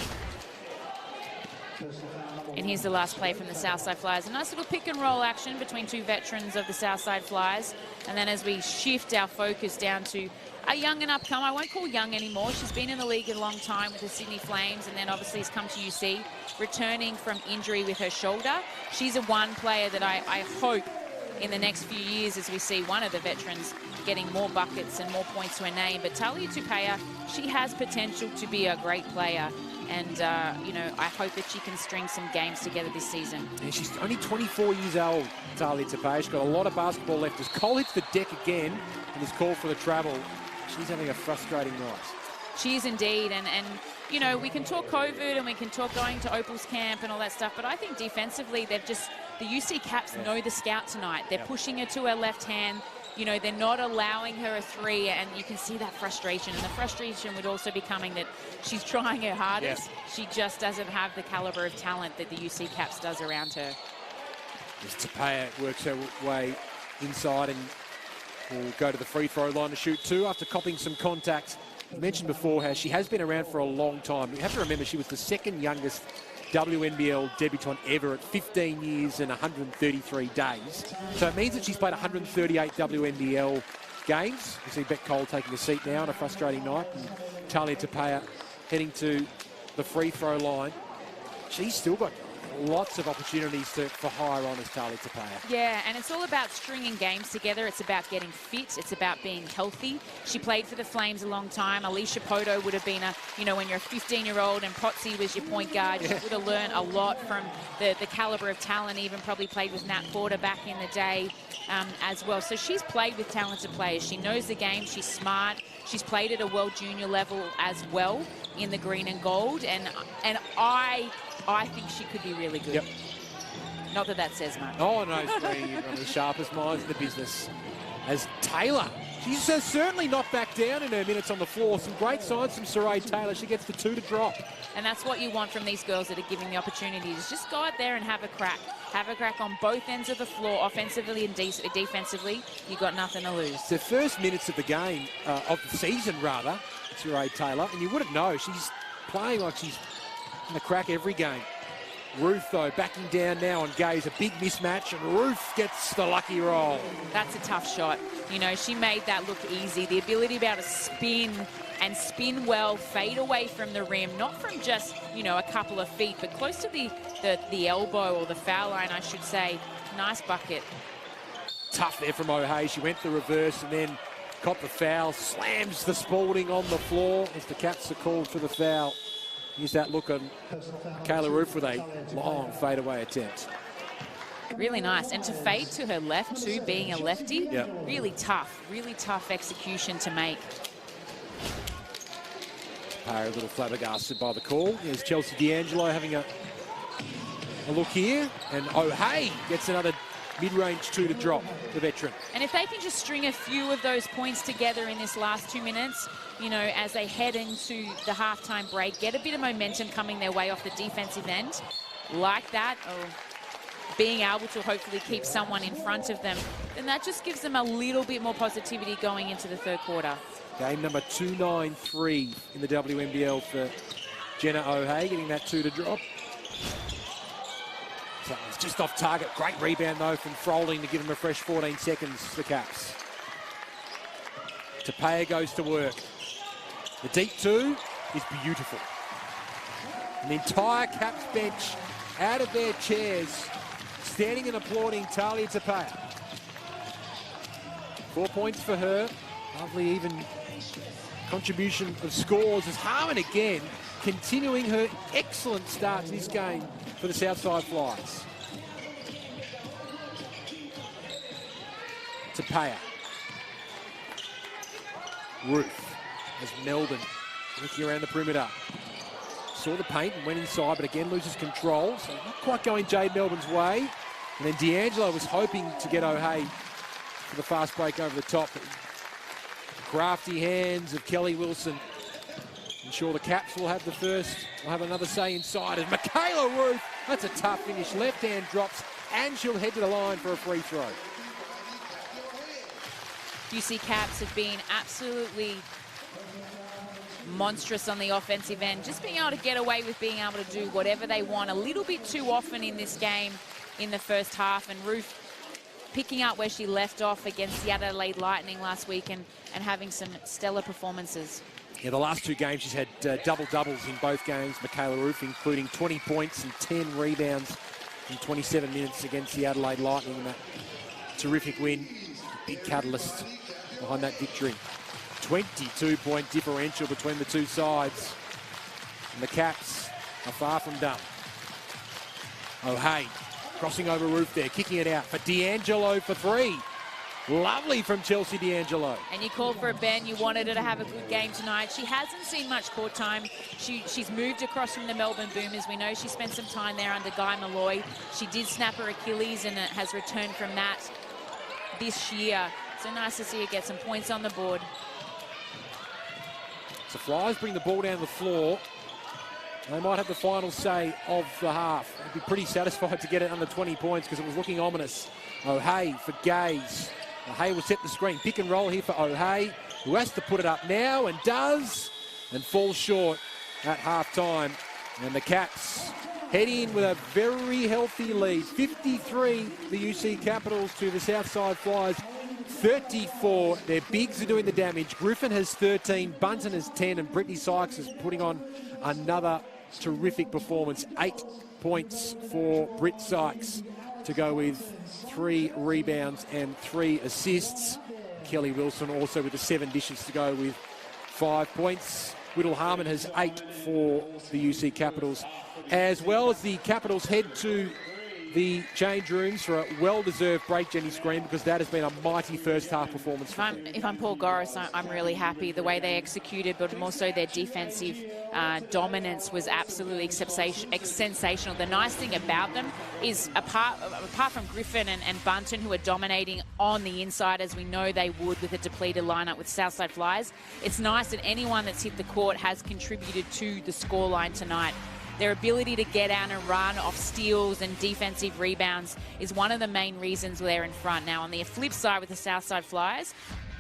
And here's the last play from the Southside Flyers. A nice little pick and roll action between two veterans of the Southside Flyers. And then as we shift our focus down to a young and upcomer, I won't call young anymore. She's been in the league a long time with the Sydney Flames and then obviously has come to UC, returning from injury with her shoulder. She's a one player that I hope in the next few years as we see one of the veterans getting more buckets and more points to her name. But Talia Tupea, she has potential to be a great player. And, you know, I hope that she can string some games together this season. And she's only 24 years old, Talia Tupea. She's got a lot of basketball left. As Cole hits the deck again and is called for the travel, she's having a frustrating night. She is indeed. And you know, we can talk COVID and we can talk going to Opal's camp and all that stuff, but I think defensively they've just, the UC Caps know the scout tonight. They're pushing her to her left hand. You know, they're not allowing her a three, and you can see that frustration. And the frustration would also be coming that she's trying her hardest. She just doesn't have the caliber of talent that the UC Caps does around her. As Tapia works her way inside and will go to the free throw line to shoot 2 after copying some contact. I mentioned before how she has been around for a long time. You have to remember she was the second youngest WNBL debutant ever at 15 years and 133 days. So it means that she's played 138 WNBL games. You see Beck Cole taking a seat now on a frustrating night. And Talia Tupea heading to the free throw line. She's still got lots of opportunities for higher honours, Talia Tupea. Yeah, and it's all about stringing games together. It's about getting fit. It's about being healthy. She played for the Flames a long time. Alicia Poto would have been a, you know, when you're a 15-year-old and Potsy was your point guard, she would have learned a lot from the caliber of talent, even probably played with Nat Porter back in the day as well. So she's played with talented players. She knows the game. She's smart. She's played at a World Junior level as well in the green and gold. And I think she could be really good. Not that says much. Oh, no, Spree, one of the sharpest minds in the business. As Taylor, she's certainly not back down in her minutes on the floor. Some great signs from Saray Taylor. She gets the 2 to drop. And that's what you want from these girls that are giving the opportunities. Just go out there and have a crack. Have a crack on both ends of the floor, offensively and defensively. You've got nothing to lose. It's the first minutes of the game, of the season, rather, Saray Taylor. And you wouldn't know. She's playing like she's in the crack every game. Ruth, though, backing down now on Gaze. A big mismatch, and Ruth gets the lucky roll. That's a tough shot. You know, she made that look easy. The ability to be able to spin and spin well, fade away from the rim, not from just, you know, a couple of feet, but close to the elbow or the foul line, I should say. Nice bucket. Tough there from O'Hay. She went the reverse and then caught the foul. Slams the Spalding on the floor as the Cats are called for the foul. Here's that look on Kayla Roof with a long fadeaway attempt. Really nice. And to fade to her left too, being a lefty, really tough execution to make. A little flabbergasted by the call. Here's Chelsea D'Angelo having a look here. And O'Hay gets another mid-range 2 to drop, the veteran. And if they can just string a few of those points together in this last 2 minutes, you know, as they head into the halftime break, get a bit of momentum coming their way off the defensive end. Like that. Oh, being able to hopefully keep someone in front of them, then that just gives them a little bit more positivity going into the third quarter. Game number 293 in the WNBL for Jenna O'Hay, getting that 2 to drop. So it's just off target. Great rebound, though, from Froling to give them a fresh 14 seconds, the Caps. Tapia goes to work. The deep 2 is beautiful. And the entire Caps bench out of their chairs, standing and applauding Talia Tapia. 4 points for her. Lovely even contribution of scores as Harmon again continuing her excellent start to this game for the Southside Flyers. Tapia. Ruth as Melbourne looking around the perimeter. Saw the paint and went inside, but again loses control. So not quite going Jade Melbourne's way. And then D'Angelo was hoping to get O'Hay for the fast break over the top. But crafty hands of Kelly Wilson ensure the Caps will have the first. We'll have another say inside. And Michaela Ruth, that's a tough finish. Left hand drops, and she'll head to the line for a free throw. UC Caps have been absolutely monstrous on the offensive end, just being able to get away with being able to do whatever they want a little bit too often in this game in the first half. And Ruth picking up where she left off against the Adelaide Lightning last week and having some stellar performances. Yeah, the last 2 games she's had double-doubles in both games, Michaela Ruth, including 20 points and 10 rebounds in 27 minutes against the Adelaide Lightning. That terrific win, big catalyst behind that victory. 22-point differential between the two sides. And the Caps are far from done. O'Hay crossing over Ruth there, kicking it out for D'Angelo for 3. Lovely from Chelsea D'Angelo. And you called for a Ben. You wanted her to have a good game tonight. She hasn't seen much court time. She's moved across from the Melbourne Boomers. We know she spent some time there under Guy Malloy. She did snap her Achilles and has returned from that this year. So nice to see her get some points on the board. So Flyers bring the ball down the floor. They might have the final say of the half. They'd be pretty satisfied to get it under 20 points because it was looking ominous. O'Hay for Gaze. O'Hay will set the screen. Pick and roll here for O'Hay, who has to put it up now and does, and falls short at half-time. And the Caps head in with a very healthy lead. 53, the UC Capitals, to the Southside Flyers 34. Their bigs are doing the damage. Griffin has 13, Bunton has 10, and Brittany Sykes is putting on another terrific performance. 8 points for Britt Sykes to go with 3 rebounds and 3 assists. Kelly Wilson also with the 7 dishes to go with 5 points. Whittle Harmon has 8 for the UC Capitals. As well as the Capitals head to the change rooms for a well-deserved break, Jenny Screen, because that has been a mighty first-half performance. If I'm Paul Goris, I'm really happy the way they executed, but more so their defensive dominance was absolutely sensational. The nice thing about them is, apart from Griffin and Bunton, who are dominating on the inside, as we know they would with a depleted lineup with Southside Flyers, it's nice that anyone that's hit the court has contributed to the scoreline tonight. Their ability to get out and run off steals and defensive rebounds is one of the main reasons they're in front. Now, on the flip side with the Southside Flyers,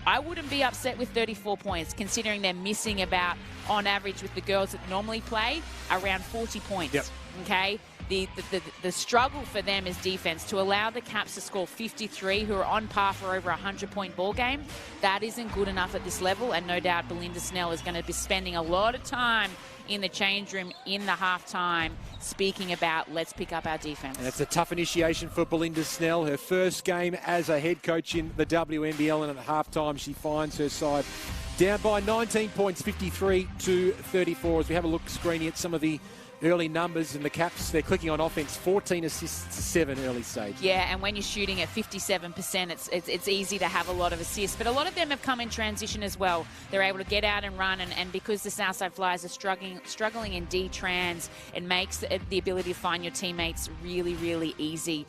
I wouldn't be upset with 34 points, considering they're missing about, on average, with the girls that normally play, around 40 points. Yep. Okay? The struggle for them is defense. To allow the Caps to score 53, who are on par for over a 100-point ball game, that isn't good enough at this level, and no doubt Belinda Snell is going to be spending a lot of time in the change room in the halftime speaking about let's pick up our defense. And it's a tough initiation for Belinda Snell. Her first game as a head coach in the WNBL, and at halftime she finds her side down by 19 points, 53-34. As we have a look screening at some of the early numbers, and the Caps, they're clicking on offense, 14 assists to 7 early stage. Yeah, and when you're shooting at 57%, it's easy to have a lot of assists, but a lot of them have come in transition as well. They're able to get out and run, and because the Southside Flyers are struggling in D-trans, it makes the ability to find your teammates really, really easy.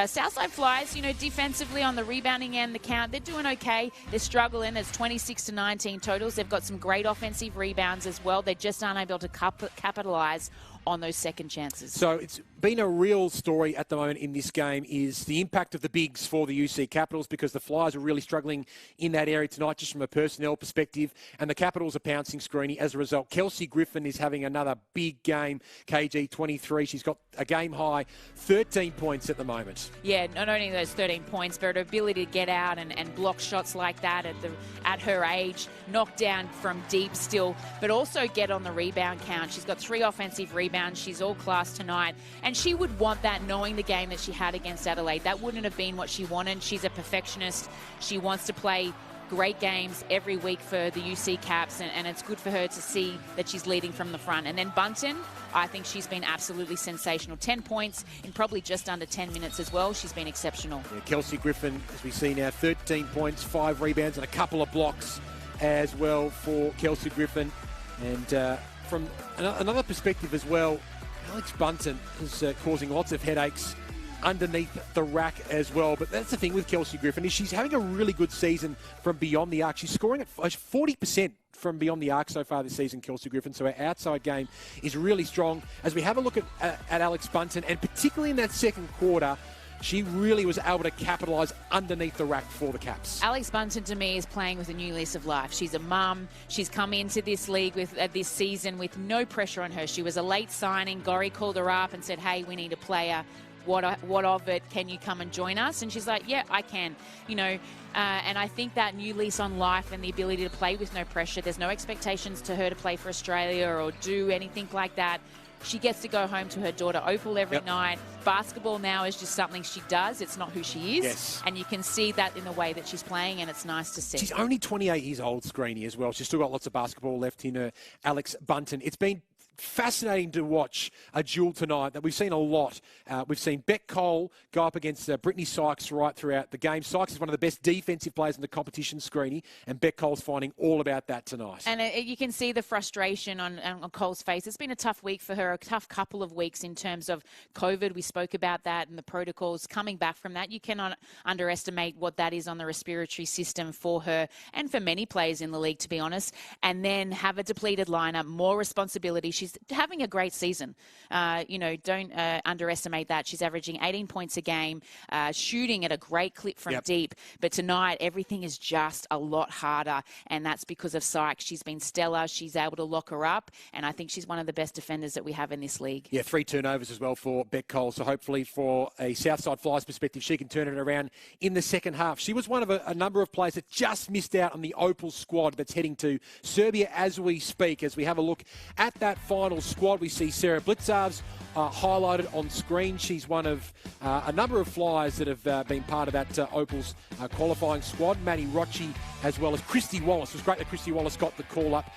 Southside Flyers, defensively on the rebounding end, the count, they're doing okay. They're struggling. There's 26-19 totals. They've got some great offensive rebounds as well. They just aren't able to capitalise on those second chances. So it's been a real story at the moment in this game is the impact of the bigs for the UC Capitals, because the Flyers are really struggling in that area tonight just from a personnel perspective, and the Capitals are pouncing Screeney. As a result, Kelsey Griffin is having another big game, KG 23. She's got a game high 13 points at the moment. Yeah, not only those 13 points, but her ability to get out and block shots like that at her age, knock down from deep still, but also get on the rebound count. She's got 3 offensive rebounds. She's all class tonight, and she would want that, knowing the game that she had against Adelaide. That wouldn't have been what she wanted. She's a perfectionist. She wants to play great games every week for the UC Caps, and it's good for her to see that she's leading from the front. And then Bunton, I think she's been absolutely sensational. 10 points in probably just under 10 minutes as well. She's been exceptional. Yeah, Kelsey Griffin, as we see now, 13 points, 5 rebounds, and a couple of blocks as well for Kelsey Griffin. And from another perspective as well, Alex Bunton is causing lots of headaches underneath the rack as well. But that's the thing with Kelsey Griffin, is she's having a really good season from beyond the arc. She's scoring at 40% from beyond the arc so far this season, Kelsey Griffin. So her outside game is really strong. As we have a look at Alex Bunton, and particularly in that second quarter, she really was able to capitalise underneath the rack for the Caps. Alex Bunton, to me, is playing with a new lease of life. She's a mum. She's come into this league with this season with no pressure on her. She was a late signing. Gorry called her up and said, hey, we need a player. What of it? Can you come and join us? And she's like, yeah, I can. You know, and I think that new lease on life and the ability to play with no pressure, there's no expectations to her to play for Australia or do anything like that. She gets to go home to her daughter Opal every night. Basketball now is just something she does. It's not who she is. Yes. And you can see that in the way that she's playing, and it's nice to see. She's only 28 years old, Screeney, as well. She's still got lots of basketball left in her, Alex Bunton. It's been fascinating to watch a duel tonight that we've seen a lot. We've seen Beck Cole go up against Brittany Sykes right throughout the game. Sykes is one of the best defensive players in the competition, Screeney, and Beck Cole's finding all about that tonight. And you can see the frustration on Cole's face. It's been a tough week for her, a tough couple of weeks in terms of COVID. We spoke about that and the protocols coming back from that. You cannot underestimate what that is on the respiratory system for her and for many players in the league, to be honest. And then have a depleted lineup, more responsibility. She's having a great season. Don't underestimate that. She's averaging 18 points a game, shooting at a great clip from deep. But tonight, everything is just a lot harder, and that's because of Sykes. She's been stellar. She's able to lock her up, and I think she's one of the best defenders that we have in this league. Yeah, 3 turnovers as well for Beck Cole. So hopefully for a Southside Flyers perspective, she can turn it around in the second half. She was one of a number of players that just missed out on the Opal squad that's heading to Serbia as we speak. As we have a look at that final squad, we see Sarah Blitzarv's highlighted on screen. She's one of a number of Flyers that have been part of that Opal's qualifying squad. Maddie Rocci, as well as Christy Wallace. It was great that Christy Wallace got the call up.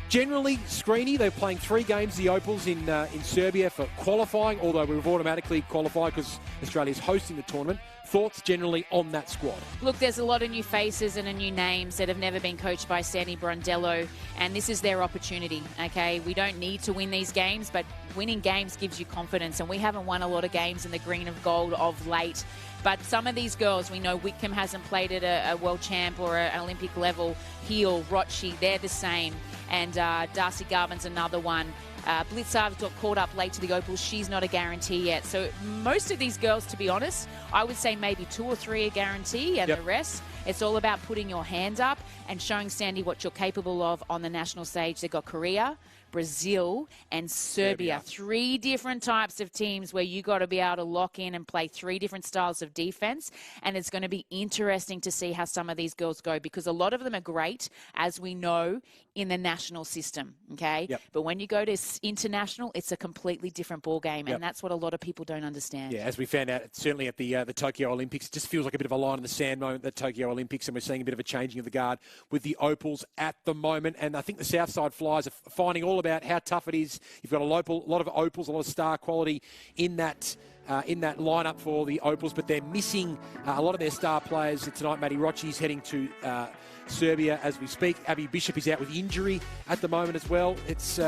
Generally, Screeney, they're playing 3 games, the Opals, in Serbia for qualifying, although we've automatically qualified because Australia's hosting the tournament. Thoughts generally on that squad? Look, there's a lot of new faces and new names that have never been coached by Sandy Brondello, and this is their opportunity, okay? We don't need to win these games, but winning games gives you confidence, and we haven't won a lot of games in the green of gold of late. But some of these girls, we know Whitcomb hasn't played at a world champ or an Olympic level. Heel, Rocci, they're the same. And Darcy Garvin's another one. Blitzarv got caught up late to the Opals. She's not a guarantee yet. So most of these girls, to be honest, I would say maybe 2 or 3 a guarantee, and the rest, it's all about putting your hand up and showing Sandy what you're capable of on the national stage. They've got Korea, Brazil, and Serbia. 3 different types of teams where you got to be able to lock in and play 3 different styles of defense. And it's going to be interesting to see how some of these girls go, because a lot of them are great, as we know, in the national system, okay? But when you go to international, it's a completely different ball game, and that's what a lot of people don't understand. Yeah, as we found out, certainly at the Tokyo Olympics, it just feels like a bit of a line in the sand moment at the Tokyo Olympics, and we're seeing a bit of a changing of the guard with the Opals at the moment. And I think the Southside Flyers are finding all about how tough it is. You've got a lot of Opals, a lot of star quality in that lineup for the Opals, but they're missing a lot of their star players tonight. Maddie Rocci's heading to Serbia as we speak. Abby Bishop is out with injury at the moment as well. It's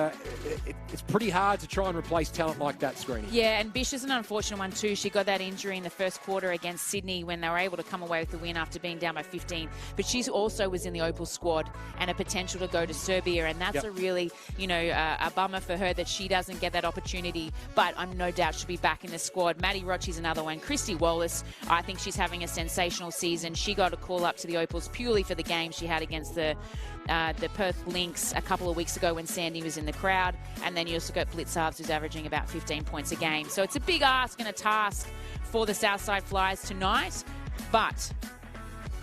pretty hard to try and replace talent like that, Screeny. Yeah, and Bish is an unfortunate one too. She got that injury in the first quarter against Sydney when they were able to come away with the win after being down by 15. But she also was in the Opal squad and a potential to go to Serbia, and that's a really, a bummer for her that she doesn't get that opportunity. But I'm no doubt she'll be back in the squad. Maddie Rochi's another one. Christy Wallace, I think she's having a sensational season. She got a call up to the Opals purely for the game she had against the Perth Lynx a couple of weeks ago when Sandy was in the crowd. And then you also got Blitzarves, who's averaging about 15 points a game. So it's a big ask and a task for the Southside Flyers tonight, but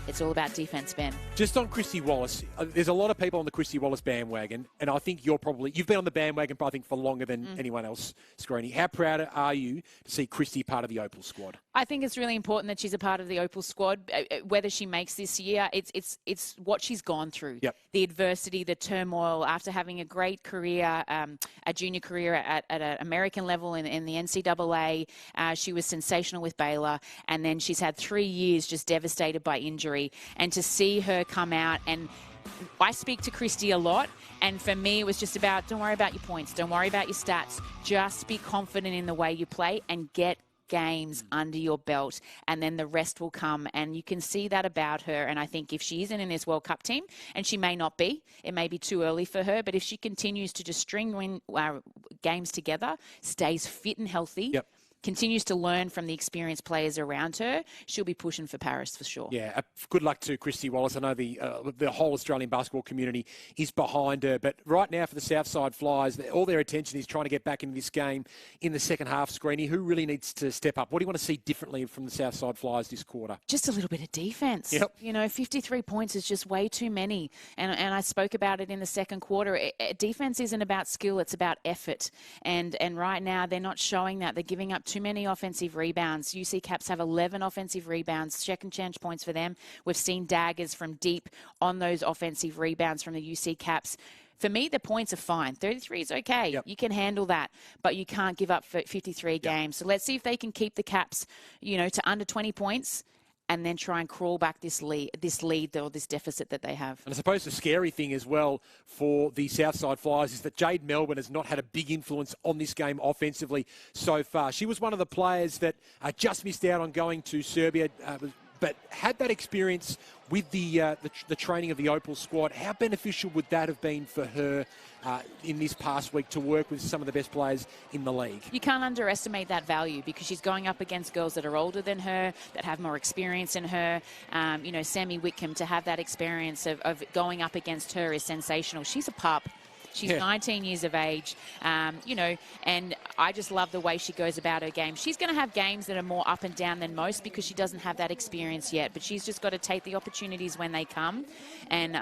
it's all about defence, Ben. Just on Christy Wallace, there's a lot of people on the Christy Wallace bandwagon, and I think you've been on the bandwagon, I think, for longer than anyone else, Screeny. How proud are you to see Christy part of the Opal squad? I think it's really important that she's a part of the Opal squad. Whether she makes this year, it's what she's gone through. Yep. The adversity, the turmoil, after having a great career, a junior career at an American level in the NCAA. She was sensational with Baylor, and then she's had 3 years just devastated by injury. And to see her come out, and I speak to Christy a lot, and for me it was just about, don't worry about your points, don't worry about your stats, just be confident in the way you play and get games under your belt, and then the rest will come. And you can see that about her. And I think if she isn't in this World Cup team, and she may not be, it may be too early for her, but if she continues to just string games together, stays fit and healthy, continues to learn from the experienced players around her, she'll be pushing for Paris for sure. Yeah, good luck to Christy Wallace. I know the whole Australian basketball community is behind her, but right now for the Southside Flyers, all their attention is trying to get back into this game in the second half. Screeny, who really needs to step up? What do you want to see differently from the Southside Flyers this quarter? Just a little bit of defence. 53 points is just way too many. And I spoke about it in the second quarter. Defence isn't about skill, it's about effort. And right now they're not showing that. They're giving up too many offensive rebounds. UC Caps have 11 offensive rebounds, second chance points for them. We've seen daggers from deep on those offensive rebounds from the UC Caps. For me, the points are fine. 33 is okay. Yep. You can handle that, but you can't give up 53 games. So let's see if they can keep the Caps, to under 20 points, and then try and crawl back this lead or this deficit that they have. And I suppose the scary thing as well for the Southside Flyers is that Jade Melbourne has not had a big influence on this game offensively so far. She was one of the players that just missed out on going to Serbia, but had that experience with the training of the Opal squad. How beneficial would that have been for her in this past week to work with some of the best players in the league? You can't underestimate that value because she's going up against girls that are older than her, that have more experience than her. Sammy Whitcomb, to have that experience of going up against her is sensational. She's a pup. She's 19 years of age, and I just love the way she goes about her game. She's going to have games that are more up and down than most because she doesn't have that experience yet, but she's just got to take the opportunities when they come and,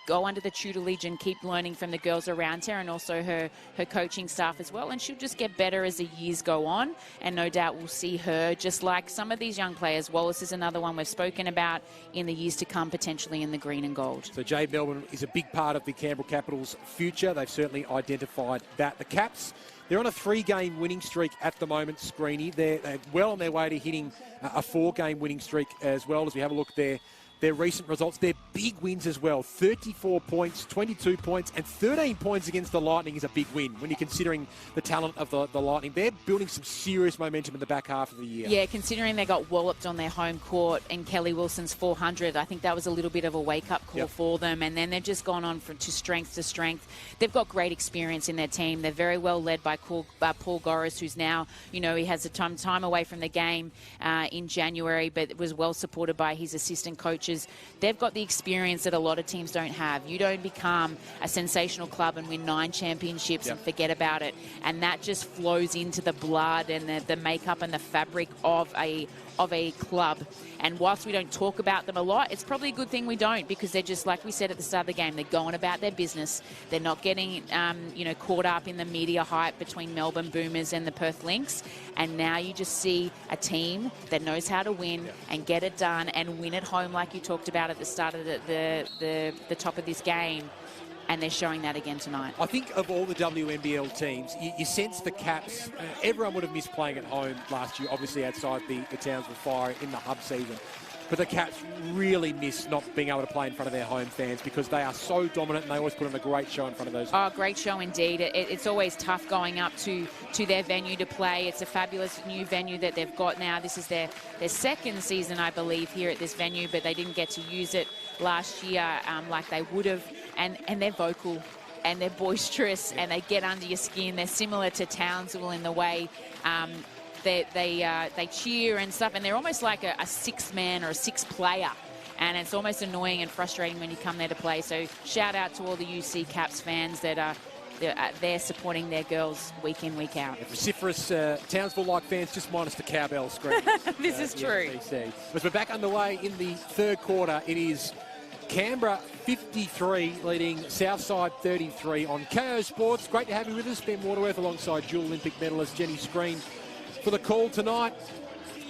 go under the tutelage and keep learning from the girls around her and also her coaching staff as well. And she'll just get better as the years go on. And no doubt we'll see her, just like some of these young players. Wallace is another one we've spoken about in the years to come, potentially in the green and gold. So Jade Melbourne is a big part of the Canberra Capitals' future. They've certainly identified that. The Caps, they're on a 3-game winning streak at the moment, Screeny. They're well on their way to hitting a 4-game winning streak as well. As we have a look there, their recent results, their big wins as well. 34 points, 22 points, and 13 points against the Lightning is a big win when you're considering the talent of the Lightning. They're building some serious momentum in the back half of the year. Yeah, considering they got walloped on their home court in Kelly Wilson's 400, I think that was a little bit of a wake-up call for them. And then they've just gone on to strength to strength. They've got great experience in their team. They're very well led by Paul Goris, who's now, he has a time away from the game in January, but was well supported by his assistant coaches. They've got the experience that a lot of teams don't have. You don't become a sensational club and win 9 championships and forget about it. And that just flows into the blood and the makeup and the fabric of a club. And whilst we don't talk about them a lot, it's probably a good thing we don't, because they're just, like we said at the start of the game, they're going about their business. They're not getting, caught up in the media hype between Melbourne Boomers and the Perth Lynx. And now you just see a team that knows how to win and get it done and win at home, like you talked about at the start of the top of this game. And they're showing that again tonight. I think of all the WNBL teams, you sense the Caps. Everyone would have missed playing at home last year, obviously outside the Townsville Fire in the hub season. But the Caps really miss not being able to play in front of their home fans because they are so dominant and they always put on a great show in front of those. Oh, great show indeed. It's always tough going up to their venue to play. It's a fabulous new venue that they've got now. This is their second season, I believe, here at this venue, but they didn't get to use it last year like they would have. And they're vocal and they're boisterous and they get under your skin. They're similar to Townsville in the way they cheer and stuff, and they're almost like a sixth man or a sixth player, and it's almost annoying and frustrating when you come there to play. So shout out to all the UC Caps fans that are they're supporting their girls week in, week out. Yeah, vociferous Townsville-like fans, just minus the cowbell scream. This is true. As we're back underway in the third quarter, it is Canberra 53 leading Southside 33 on KO Sports. Great to have you with us. Ben Waterworth alongside dual Olympic medalist Jenny Screen for the call tonight,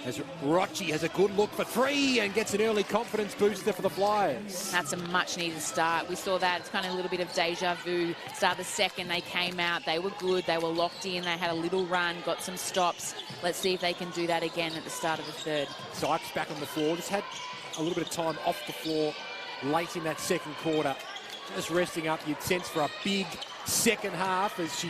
as Rochi has a good look for three and gets an early confidence booster for the Flyers. That's a much-needed start. We saw that. It's kind of a little bit of deja vu. Start of the second, they came out. They were good. They were locked in. They had a little run, got some stops. Let's see if they can do that again at the start of the third. Sykes back on the floor. Just had a little bit of time off the floor late in that second quarter. Just resting up. You'd sense for a big second half as she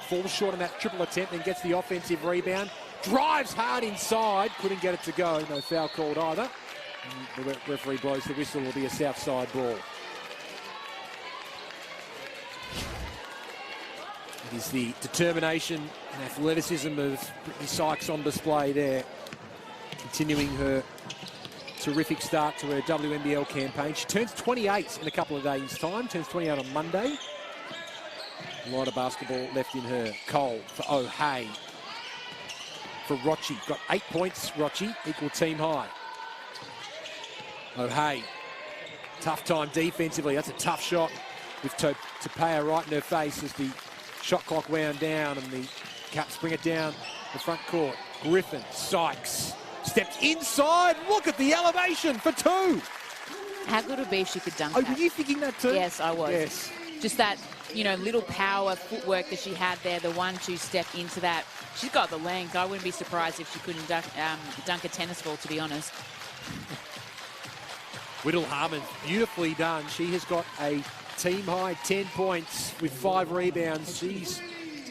falls short on that triple attempt and gets the offensive rebound. Drives hard inside, couldn't get it to go. No foul called either. And the referee blows the whistle. Will be a Southside ball. It is the determination and athleticism of Brittany Sykes on display there, continuing her terrific start to her WNBL campaign. She turns 28 in a couple of days' time. Turns 28 on Monday. A lot of basketball left in her. Cole for O'Hay. For Rochi. Got 8 points, Rochi. Equal team high. O'Hay. Tough time defensively. That's a tough shot with Tapea right in her face as the shot clock wound down and the Caps bring it down the front court. Griffin. Sykes. Steps inside. Look at the elevation for two. How good would it be if she could dunk Oh, that? were you thinking that too? Yes, I was. Yes. Just that, you know, little power footwork that she had there, the 1-2 step into that. She's got the length. I wouldn't be surprised if she couldn't dunk a tennis ball, to be honest. Whittle Harmon, beautifully done. She has got a team-high 10 points with 5 rebounds. She's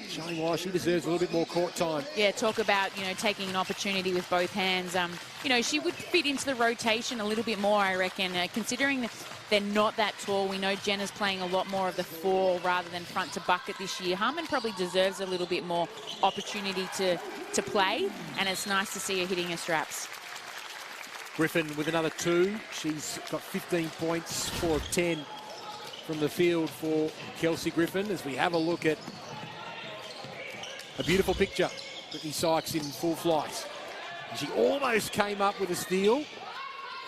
showing why she deserves a little bit more court time. Yeah, talk about, you know, taking an opportunity with both hands. You know, she would fit into the rotation a little bit more, I reckon, considering they're not that tall. We know Jenna's playing a lot more of the 4 rather than front to bucket this year. Harmon probably deserves a little bit more opportunity to play, and it's nice to see her hitting her straps. Griffin with another 2. She's got 15 points, 4 of 10 from the field for Kelsey Griffin. As we have a look at a beautiful picture. Brittany Sykes in full flight. And she almost came up with a steal.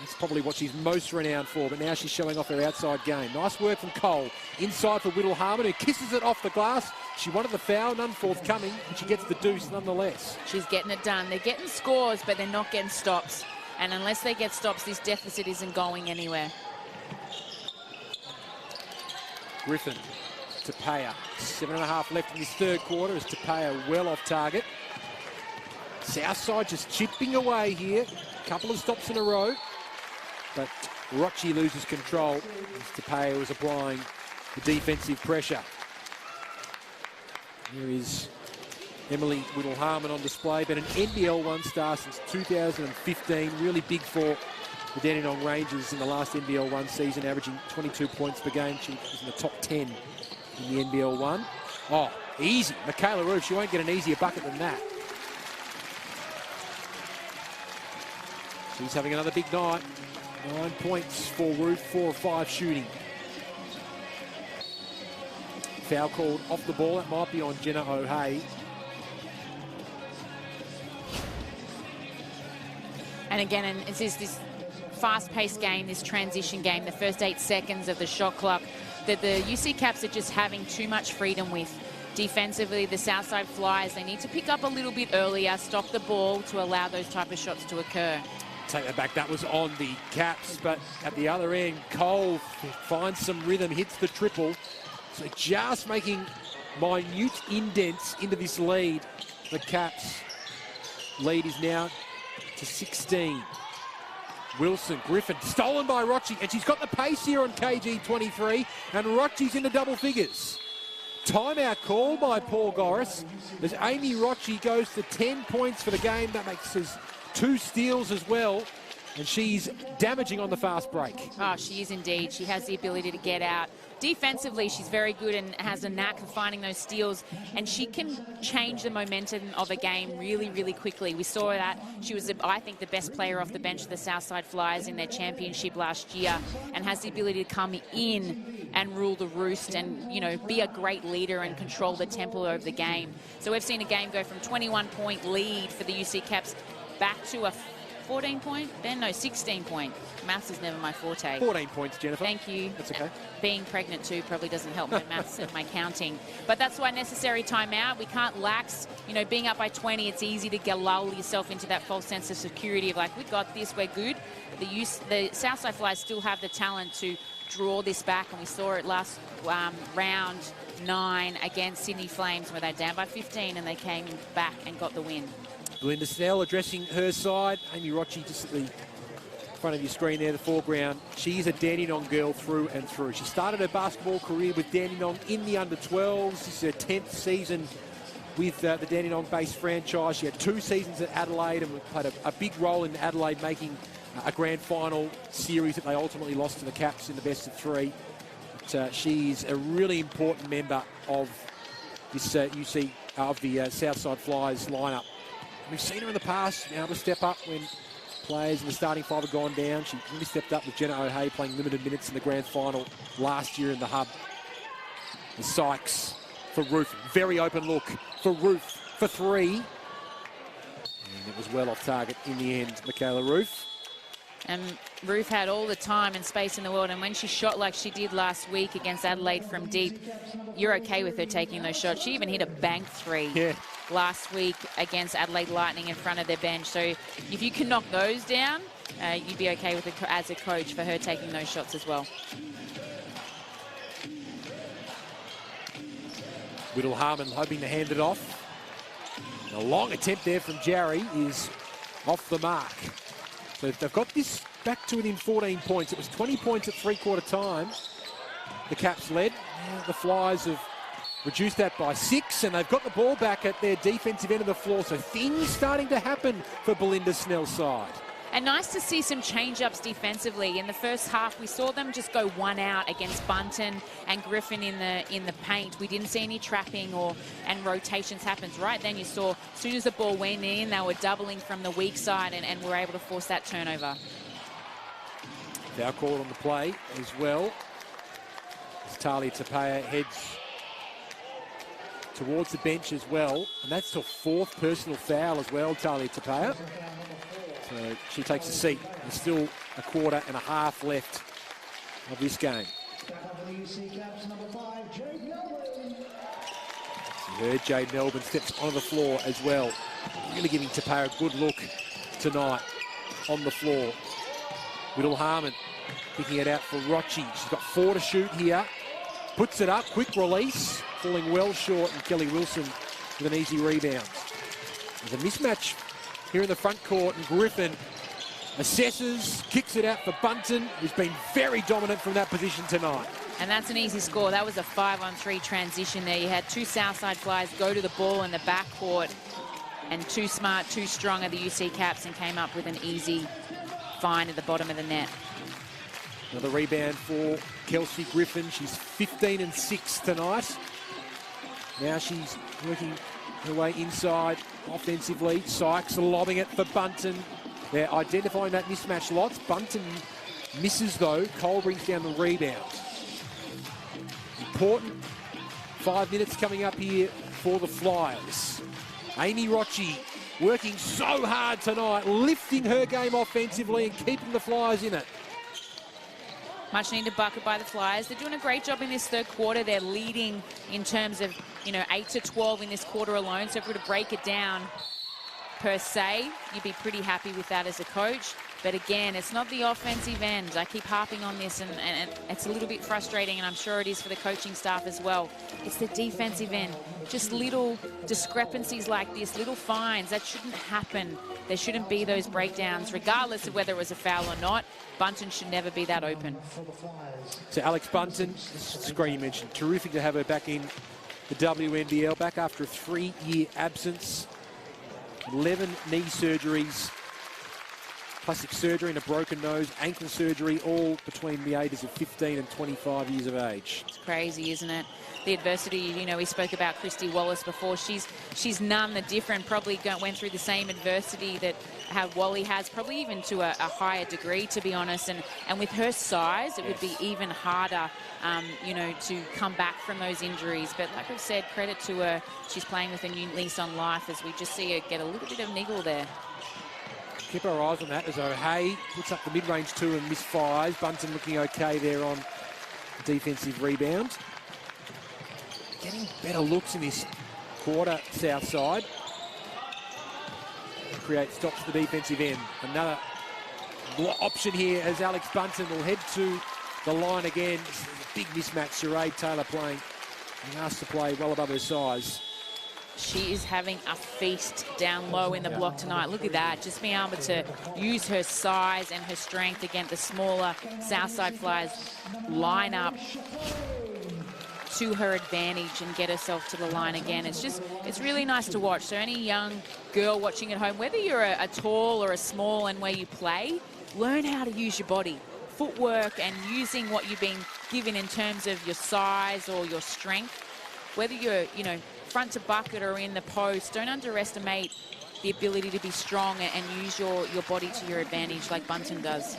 That's probably what she's most renowned for, but now she's showing off her outside game. Nice work from Cole. Inside for Whittle Harmon, who kisses it off the glass. She wanted the foul, none forthcoming, and she gets the deuce nonetheless. She's getting it done. They're getting scores, but they're not getting stops. And unless they get stops, this deficit isn't going anywhere. Griffin, Tapea. 7.5 left in this third quarter as Tapea well off target. Southside just chipping away here. A couple of stops in a row. But Rochi loses control as Tapea was applying the defensive pressure. Here is Emily Whittle-Harmon on display. Been an NBL 1 star since 2015. Really big for the Dandenong Rangers in the last NBL 1 season, averaging 22 points per game. She was in the top 10 in the NBL 1. Oh, easy. Michaela Roof, she won't get an easier bucket than that. She's having another big night. 9 points for Roof, 4 of 5 shooting. Foul called off the ball. That might be on Jenna O'Hay. And again, and it's this fast-paced game, this transition game, the first 8 seconds of the shot clock, that the UC Caps are just having too much freedom with. Defensively, the Southside Flyers, they need to pick up a little bit earlier, stop the ball to allow those type of shots to occur. Take that back, that was on the Caps, but at the other end, Cole finds some rhythm, hits the triple. So just making minute indents into this lead. The Caps lead is now to 16. Wilson, Griffin, stolen by Rochi, and she's got the pace here on KG23, and Rochi's into double figures. Timeout call by Paul Goris as Amy Rochi goes to 10 points for the game. That makes us 2 steals as well, and she's damaging on the fast break. Oh, she is indeed. She has the ability to get out. Defensively, she's very good and has a knack of finding those steals, and she can change the momentum of a game really, really quickly. We saw that. She was, I think, the best player off the bench for the Southside Flyers in their championship last year, and has the ability to come in and rule the roost and, you know, be a great leader and control the tempo of the game. So we've seen a game go from 21-point lead for the UC Caps back to a 14-point, then no, 16-point. Maths is never my forte. 14 points, Jennifer. Thank you. That's okay. Being pregnant too probably doesn't help my maths and my counting. But that's why necessary timeout. We can't lax. You know, being up by 20, it's easy to lull yourself into that false sense of security of like, we got this, we're good. The Southside Flyers still have the talent to draw this back, and we saw it last round 9 against Sydney Flames, where they're down by 15 and they came back and got the win. Belinda Snell addressing her side. Amy Rochi just at the front of your screen there, the foreground. She's a Dandenong girl through and through. She started her basketball career with Dandenong in the under-12s. This is her 10th season with the Dandenong-based franchise. She had 2 seasons at Adelaide and played a big role in Adelaide making a grand final series that they ultimately lost to the Caps in the best of 3. But she's a really important member of this of the Southside Flyers lineup. We've seen her in the past be able to step up when players in the starting 5 have gone down. She really stepped up with Jenna O'Hay playing limited minutes in the grand final last year in the hub. And Sykes for Ruth. Very open look for Ruth for 3. And it was well off target in the end, Michaela Ruth. And Ruth had all the time and space in the world, and when she shot like she did last week against Adelaide from deep, you're okay with her taking those shots. She even hit a bank 3 last week against Adelaide Lightning in front of their bench. So if you can knock those down, you'd be okay with it as a coach for her taking those shots as well. Whittle Harmon hoping to hand it off. And a long attempt there from Jarry is off the mark. So they've got this back to within 14 points. It was 20 points at 3/4 time. The Caps led. Now the Flyers have reduced that by 6, and they've got the ball back at their defensive end of the floor. So things starting to happen for Belinda Snell's side. And nice to see some change-ups defensively. In the first half, we saw them just go 1 out against Bunton and Griffin in the paint. We didn't see any trapping and rotations happen. Right then you saw, as soon as the ball went in, they were doubling from the weak side and were able to force that turnover. Foul call on the play as well. As Talia Tapea heads towards the bench as well. And that's her 4th personal foul as well, Talia Tapea. So she takes a seat. There's still a 1/4 left of this game. You heard Jade Melbourne steps onto the floor as well. Really giving Tapea a good look tonight on the floor. Whittle Harmon picking it out for Rochi. She's got 4 to shoot here. Puts it up, quick release. Falling well short, and Kelly Wilson with an easy rebound. There's a mismatch here in the front court, and Griffin assesses, kicks it out for Bunton, who's been very dominant from that position tonight. And that's an easy score. That was a 5-on-3 transition there. You had 2 Southside Flyers go to the ball in the backcourt, and too smart, too strong are the UC Caps, and came up with an easy find at the bottom of the net. Another rebound for Kelsey Griffin. She's 15 and 6 tonight. Now she's working her way inside offensively. Sykes lobbing it for Bunton. They're identifying that mismatch lots. Bunton misses though. Cole brings down the rebound. Important 5 minutes coming up here for the Flyers. Amy Rochi working so hard tonight, lifting her game offensively and keeping the Flyers in it. Much needed bucket by the Flyers. They're doing a great job in this 3rd quarter. They're leading in terms of, 8 to 12 in this quarter alone. So if we were to break it down per se, you'd be pretty happy with that as a coach. But again, it's not the offensive end. I keep harping on this, and it's a little bit frustrating, and I'm sure it is for the coaching staff as well. It's the defensive end. Just little discrepancies like this, little fines, that shouldn't happen there shouldn't be those breakdowns, regardless of whether it was a foul or not. Bunton should never be that open. So Alex Bunton, screen you mentioned, terrific to have her back in the WNBL, back after a 3-year absence. 11 knee surgeries, plastic surgery and a broken nose, ankle surgery, all between the ages of 15 and 25 years of age. It's crazy, isn't it? The adversity, you know, we spoke about Christy Wallace before. She's none the different, probably went through the same adversity that how Wally has, probably even to a higher degree, to be honest. And with her size, it would be even harder, you know, to come back from those injuries. But like I've said, credit to her. She's playing with a new lease on life as we just see her get a little bit of niggle there. Keep our eyes on that as O'Hay puts up the mid-range 2 and misfires. Bunton looking okay there on the defensive rebound. Getting better looks in this quarter, Southside. Create stops the defensive end. Another option here as Alex Bunton will head to the line again. This is a big mismatch. Sheree Taylor playing. Being asked to play well above her size. She is having a feast down low in the block tonight. Look at that, just being able to use her size and her strength against the smaller Southside Flyers lineup to her advantage and get herself to the line again. It's really nice to watch. So any young girl watching at home, whether you're a tall or a small and where you play, learn how to use your body. Footwork and using what you've been given in terms of your size or your strength. Whether you're, you know, front to bucket or in the post, don't underestimate the ability to be strong and use your body to your advantage like Bunton does.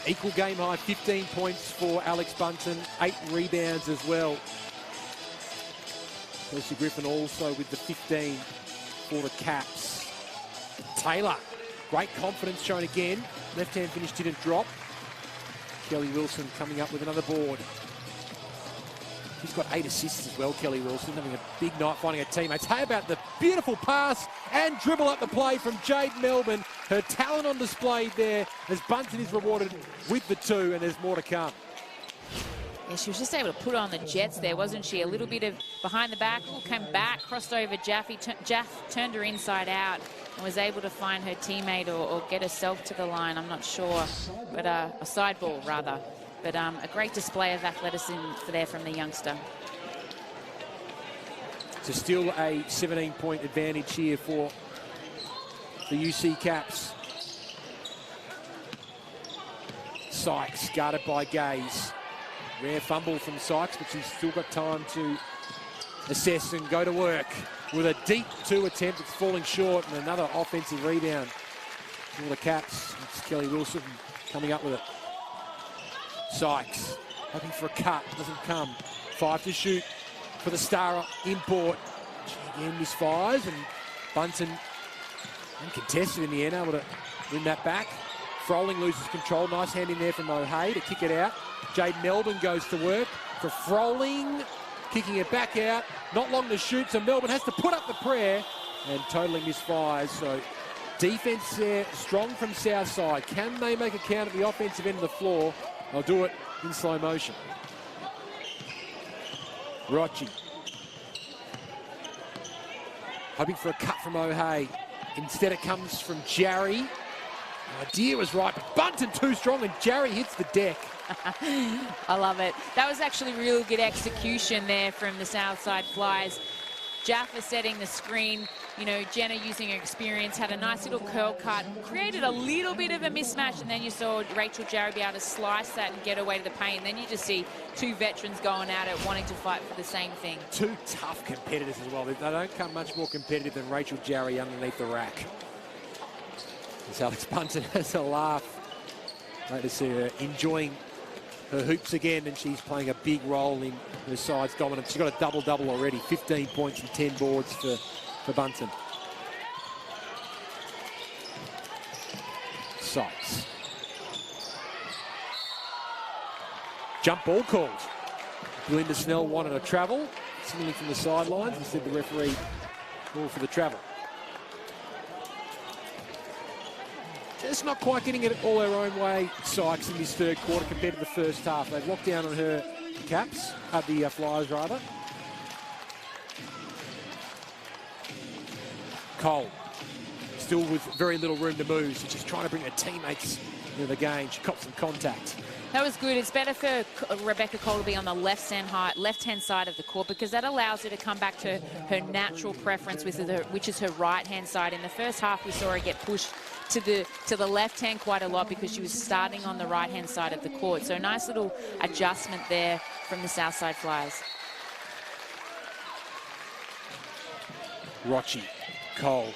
Equal game high, 15 points for Alex Bunton, 8 rebounds as well. Lucy Griffin also with the 15 for the Caps. Taylor, great confidence shown again. Left-hand finish didn't drop. Kelly Wilson coming up with another board. She's got 8 assists as well, Kelly Wilson, having a big night finding her teammates. How about the beautiful pass and dribble up the play from Jade Melbourne. Her talent on display there as Bunton is rewarded with the 2, and there's more to come. Yeah, she was just able to put on the jets there, wasn't she? A little bit of behind the back, came back, crossed over Jaffe. Jaff turned her inside out and was able to find her teammate or get herself to the line, I'm not sure. But a side ball, rather. But a great display of athleticism there from the youngster. So still a 17-point advantage here for the UC Caps. Sykes guarded by Gaze. Rare fumble from Sykes, but she's still got time to assess and go to work with a deep 2 attempt. It's falling short, and another offensive rebound for the Caps. It's Kelly Wilson coming up with it. Sykes hoping for a cut, doesn't come. 5 to shoot for the star import. She again misfires, and Bunton uncontested in the end, able to win that back. Froling loses control. Nice hand in there from O'Hay to kick it out. Jade Melbourne goes to work for Froling, kicking it back out. Not long to shoot, so Melbourne has to put up the prayer and totally misfires. So defense there, strong from Southside. Can they make a count at the offensive end of the floor? They'll do it in slow motion. Rochi. Hoping for a cut from O'Hay. Instead it comes from Jarry. The idea was right, but Bunton too strong and Jarry hits the deck. I love it. That was actually really good execution there from the Southside Flyers. Jaffa setting the screen, you know, Jenna using her experience, had a nice little curl cut, created a little bit of a mismatch, and then you saw Rachel Jarry be able to slice that and get away to the paint. And then you just see 2 veterans going at it, wanting to fight for the same thing. 2 tough competitors as well. They don't come much more competitive than Rachel Jarry underneath the rack. As Alex Bunton has a laugh. Great to see her enjoying her hoops again, and she's playing a big role in her side's dominance. She's got a double-double already, 15 points and 10 boards for Bunton. Sykes. Jump ball called. Belinda Snell wanted a travel, similarly from the sidelines. Instead, the referee called for the travel. Just not quite getting it all her own way, Sykes, in this 3rd quarter compared to the first half. They've locked down on her Caps, the Flyers rather. Cole still with very little room to move. So just trying to bring her teammates into the game. She copped some contact. That was good. It's better for Rebecca Cole to be on the left-hand side of the court, because that allows her to come back to her natural preference, which is her right-hand side. In the first half, we saw her get pushed to the left-hand quite a lot because she was starting on the right-hand side of the court. So nice little adjustment there from the Southside Flyers. Rochi, Cole,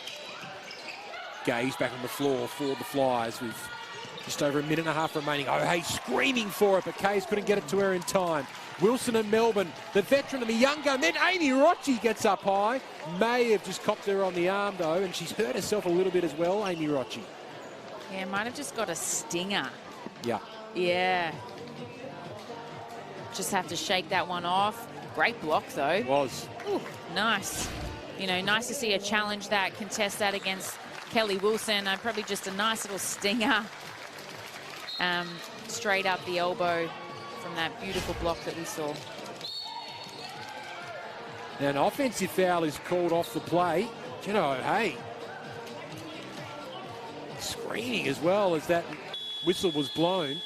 Gaze back on the floor for the Flyers with just over a minute and a half remaining. Oh, hey, screaming for it, but Kays couldn't get it to her in time. Wilson and Melbourne, the veteran and the young gun. Then Amy Rochi gets up high. May have just copped her on the arm, though, and she's hurt herself a little bit as well, Amy Rochi. Yeah, might have just got a stinger. Yeah. Yeah. Just have to shake that one off. Great block, though. It was. Ooh, nice. You know, nice to see her challenge that, contest that against Kelly Wilson. Probably just a nice little stinger. Straight up the elbow from that beautiful block that we saw. Now, an offensive foul is called off the play. You know, hey, screening as well as that whistle was blown.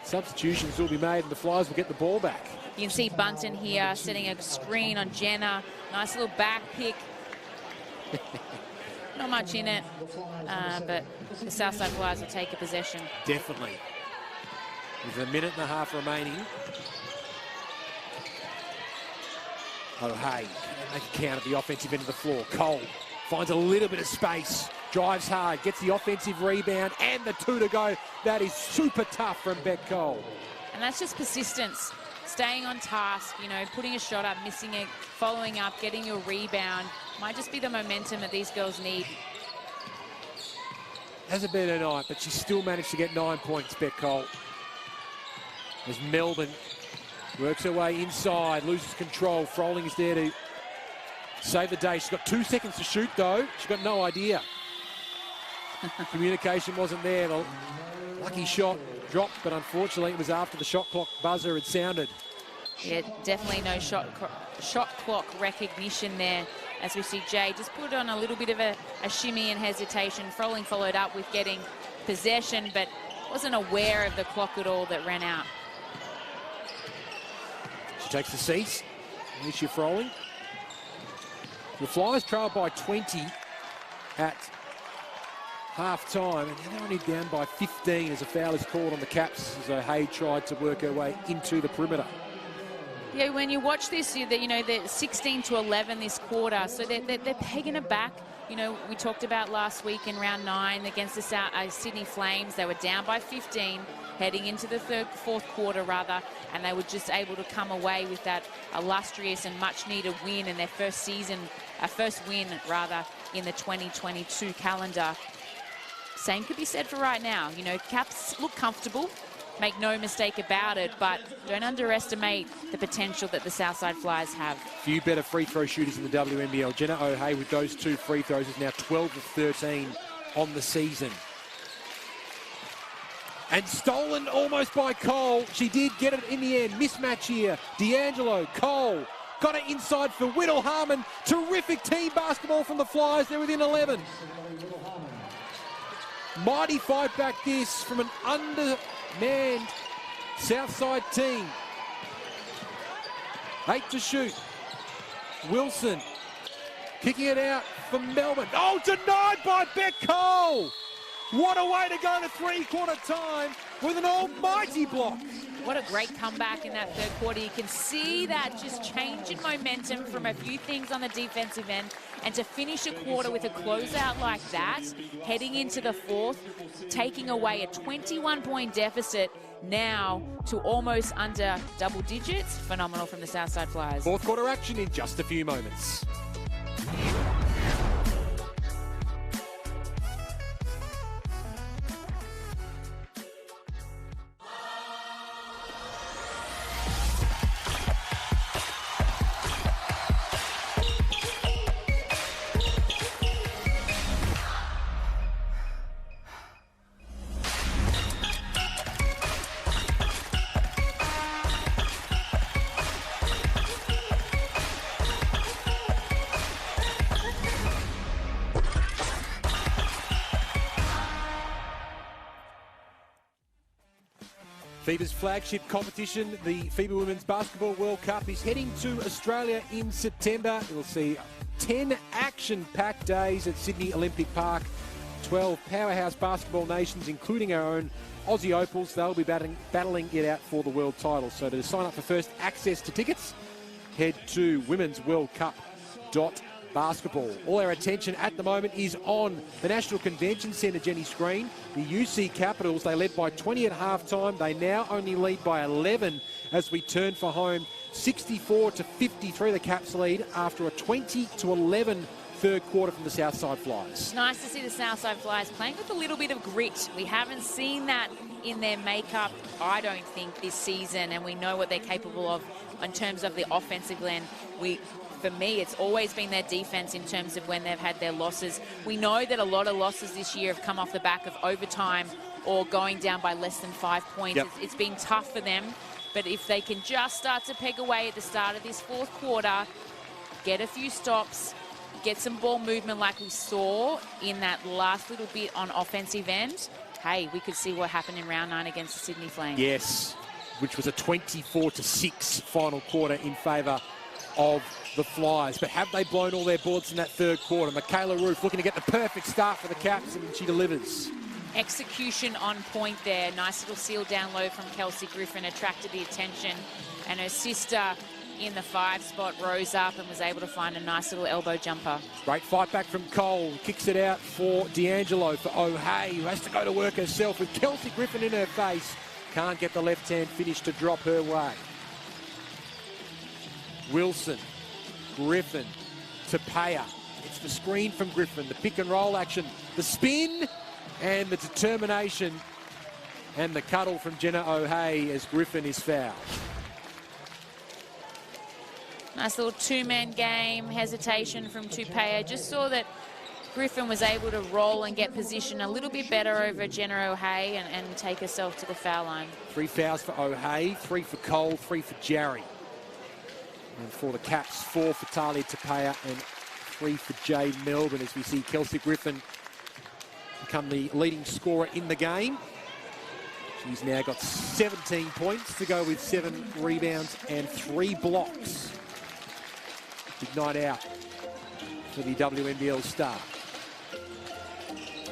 Substitutions will be made and the Flyers will get the ball back. You can see Bunton here setting a screen on Jenna. Nice little back pick. Not much in it, but the Southside Flyers will take a possession. Definitely. With a minute and a half remaining. Oh, hey, make a count at the offensive end of the floor. Cole finds a little bit of space, drives hard, gets the offensive rebound, and the 2 to go. That is super tough from Beck Cole. And that's just persistence. Staying on task, you know, putting a shot up, missing it, following up, getting your rebound. Might just be the momentum that these girls need. Hasn't been her night, but she still managed to get 9 points, Beck Cole. As Melbourne works her way inside, loses control. Froling is there to save the day. She's got 2 seconds to shoot, though. She's got no idea. Communication wasn't there. The lucky shot dropped, but unfortunately it was after the shot clock buzzer had sounded. Yeah, definitely no shot clock recognition there, as we see Jay just put on a little bit of a shimmy and hesitation. Froling followed up with getting possession, but wasn't aware of the clock at all that ran out. She takes the seat. Alicia Froling. The Flyers trail by 20 at half-time, and they're only down by 15 as a foul is called on the Caps as O'Hay tried to work her way into the perimeter. Yeah, when you watch this, you know, they're 16-11 this quarter, so they're pegging it back. You know, we talked about last week in round 9 against the Sydney Flames. They were down by 15 heading into the fourth quarter, and they were just able to come away with that illustrious and much-needed win in their first win, in the 2022 calendar. Same could be said for right now. You know, Caps look comfortable, make no mistake about it, but don't underestimate the potential that the Southside Flyers have. Few better free throw shooters in the WNBL. Jenna O'Hay with those 2 free throws is now 12 of 13 on the season. And stolen almost by Cole. She did get it in the end. Mismatch here. D'Angelo, Cole, got it inside for Whittle Harmon. Terrific team basketball from the Flyers. They're within 11. Mighty fight back this from an undermanned Southside team. 8 to shoot. Wilson kicking it out for Melbourne. Oh, denied by Beck Cole. What a way to go to three-quarter time with an almighty block. What a great comeback in that third quarter. You can see that just change in momentum from a few things on the defensive end. And to finish a quarter with a closeout like that, heading into the fourth, taking away a 21-point deficit now to almost under double digits. Phenomenal from the Southside Flyers. Fourth quarter action in just a few moments. FIBA's flagship competition, the FIBA Women's Basketball World Cup, is heading to Australia in September. We'll see 10 action-packed days at Sydney Olympic Park. 12 powerhouse basketball nations, including our own Aussie Opals. They'll be battling it out for the world title. So to sign up for first access to tickets, head to womensworldcup.basketball. All our attention at the moment is on the National Convention Centre, Jenny Screen. The UC Capitals, they led by 20 at halftime. They now only lead by 11 as we turn for home. 64-53 the Caps lead after a 20-11 third quarter from the Southside Flyers. It's nice to see the Southside Flyers playing with a little bit of grit. We haven't seen that in their makeup, I don't think, this season, and we know what they're capable of in terms of the offensive end. For me, it's always been their defense in terms of when they've had their losses. We know that a lot of losses this year have come off the back of overtime or going down by less than 5 points. Yep. It's been tough for them, but if they can just start to peg away at the start of this fourth quarter, get a few stops, get some ball movement like we saw in that last little bit on offensive end, hey, we could see what happened in round 9 against the Sydney Flames. Yes, which was a 24-6 final quarter in favour of the Flyers. But have they blown all their bullets in that third quarter? Michaela Roof looking to get the perfect start for the Caps, and she delivers. Execution on point there. Nice little seal down low from Kelsey Griffin, attracted the attention, and her sister in the 5 spot rose up and was able to find a nice little elbow jumper. Great fight back from Cole. Kicks it out for D'Angelo, for O'Hay, who has to go to work herself with Kelsey Griffin in her face. Can't get the left-hand finish to drop her way. Wilson, Griffin, Tapia. It's the screen from Griffin, the pick and roll action, the spin, and the determination, and the cuddle from Jenna O'Hay as Griffin is fouled. Nice little two-man game, hesitation from Tapia. Just saw that Griffin was able to roll and get position a little bit better over Jenna O'Hay and take herself to the foul line. 3 fouls for O'Hay, 3 for Cole, 3 for Jarry. And for the Caps, 4 for Talia Tapia and 3 for Jade Melbourne, as we see Kelsey Griffin become the leading scorer in the game. She's now got 17 points to go with 7 rebounds and 3 blocks. Big night out for the WNBL star.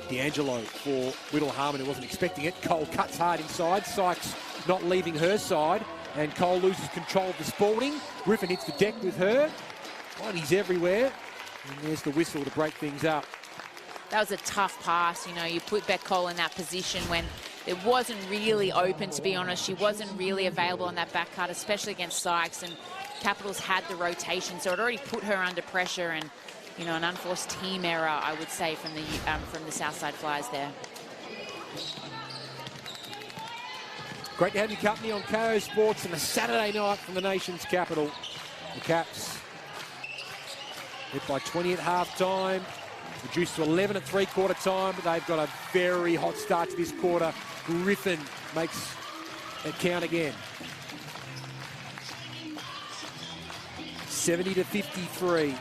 D'Angelo for Whittle Harmon, who wasn't expecting it. Cole cuts hard inside. Sykes not leaving her side. And Cole loses control of the Spalding. Griffin hits the deck with her. Bodies everywhere. And there's the whistle to break things up. That was a tough pass. You know, you put Beck Cole in that position when it wasn't really open, to be honest. She wasn't really available on that back cut, especially against Sykes. And Capitals had the rotation, so it already put her under pressure, and, you know, an unforced team error, I would say, from the Southside Flyers there. Great to have your company on KO Sports on a Saturday night from the nation's capital. The Caps hit by 20 at half-time, reduced to 11 at three-quarter time, but they've got a very hot start to this quarter. Griffin makes it count again. 70-53.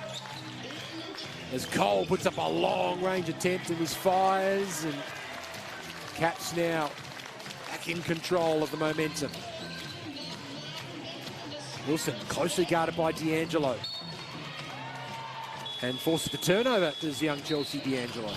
As Cole puts up a long-range attempt and misfires, and Caps now back in control of the momentum. Wilson closely guarded by D'Angelo. And forces the turnover, does young Chelsea D'Angelo.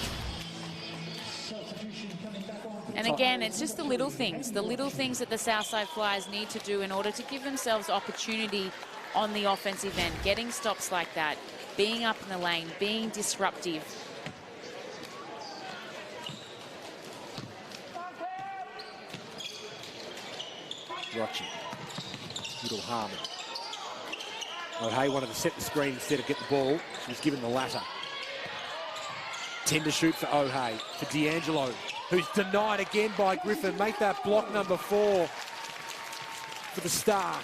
And again, it's just the little things that the Southside Flyers need to do in order to give themselves opportunity on the offensive end. Getting stops like that, being up in the lane, being disruptive. Rochi. Whittle Harmon. O'Hay wanted to set the screen instead of get the ball. She was given the latter. 10 to shoot for O'Hay. For D'Angelo, who's denied again by Griffin. Make that block number 4 for the star.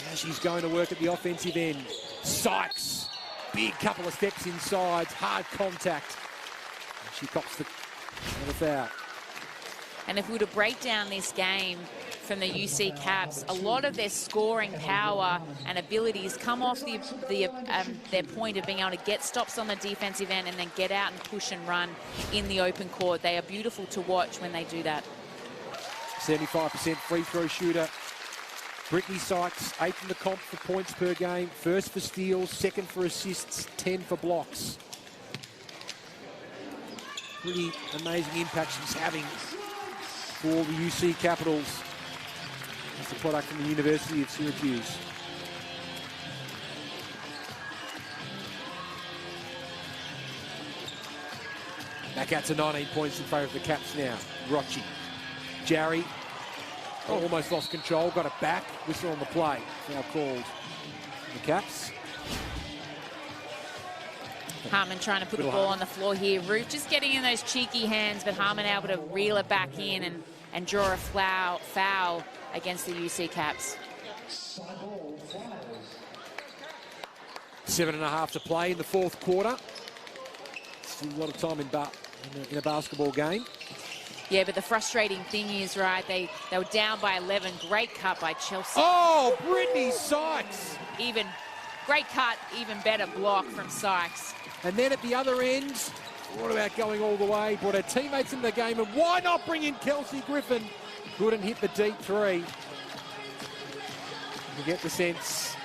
Now she's going to work at the offensive end. Sykes, big couple of steps inside, hard contact. And she cops the foul. And if we were to break down this game from the UC Caps, a lot of their scoring power and abilities come off their point of being able to get stops on the defensive end and then get out and push and run in the open court. They are beautiful to watch when they do that. 75% free throw shooter. Brittany Sykes, 8th in the comp for points per game, 1st for steals, 2nd for assists, 10 for blocks. Pretty amazing impact she's having for the UC Capitals. That's a product from the University of Syracuse. Back out to 19 points in favour of the Caps now. Rochi. Jarry. Almost lost control. Got it back. Whistle on the play. Foul called. The Caps. Harmon trying to put the ball on the floor here. Roof just getting in those cheeky hands, but Harmon able to reel it back in and draw a foul against the UC Caps. 7.5 to play in the 4th quarter. Still a lot of time in a basketball game. Yeah, but the frustrating thing is, right, they were down by 11. Great cut by Chelsea. Oh, Brittany Sykes. Great cut, even better block from Sykes. And then at the other end, what about going all the way? Brought her teammates in the game, and why not bring in Kelsey Griffin? Couldn't hit the deep three. You get the sense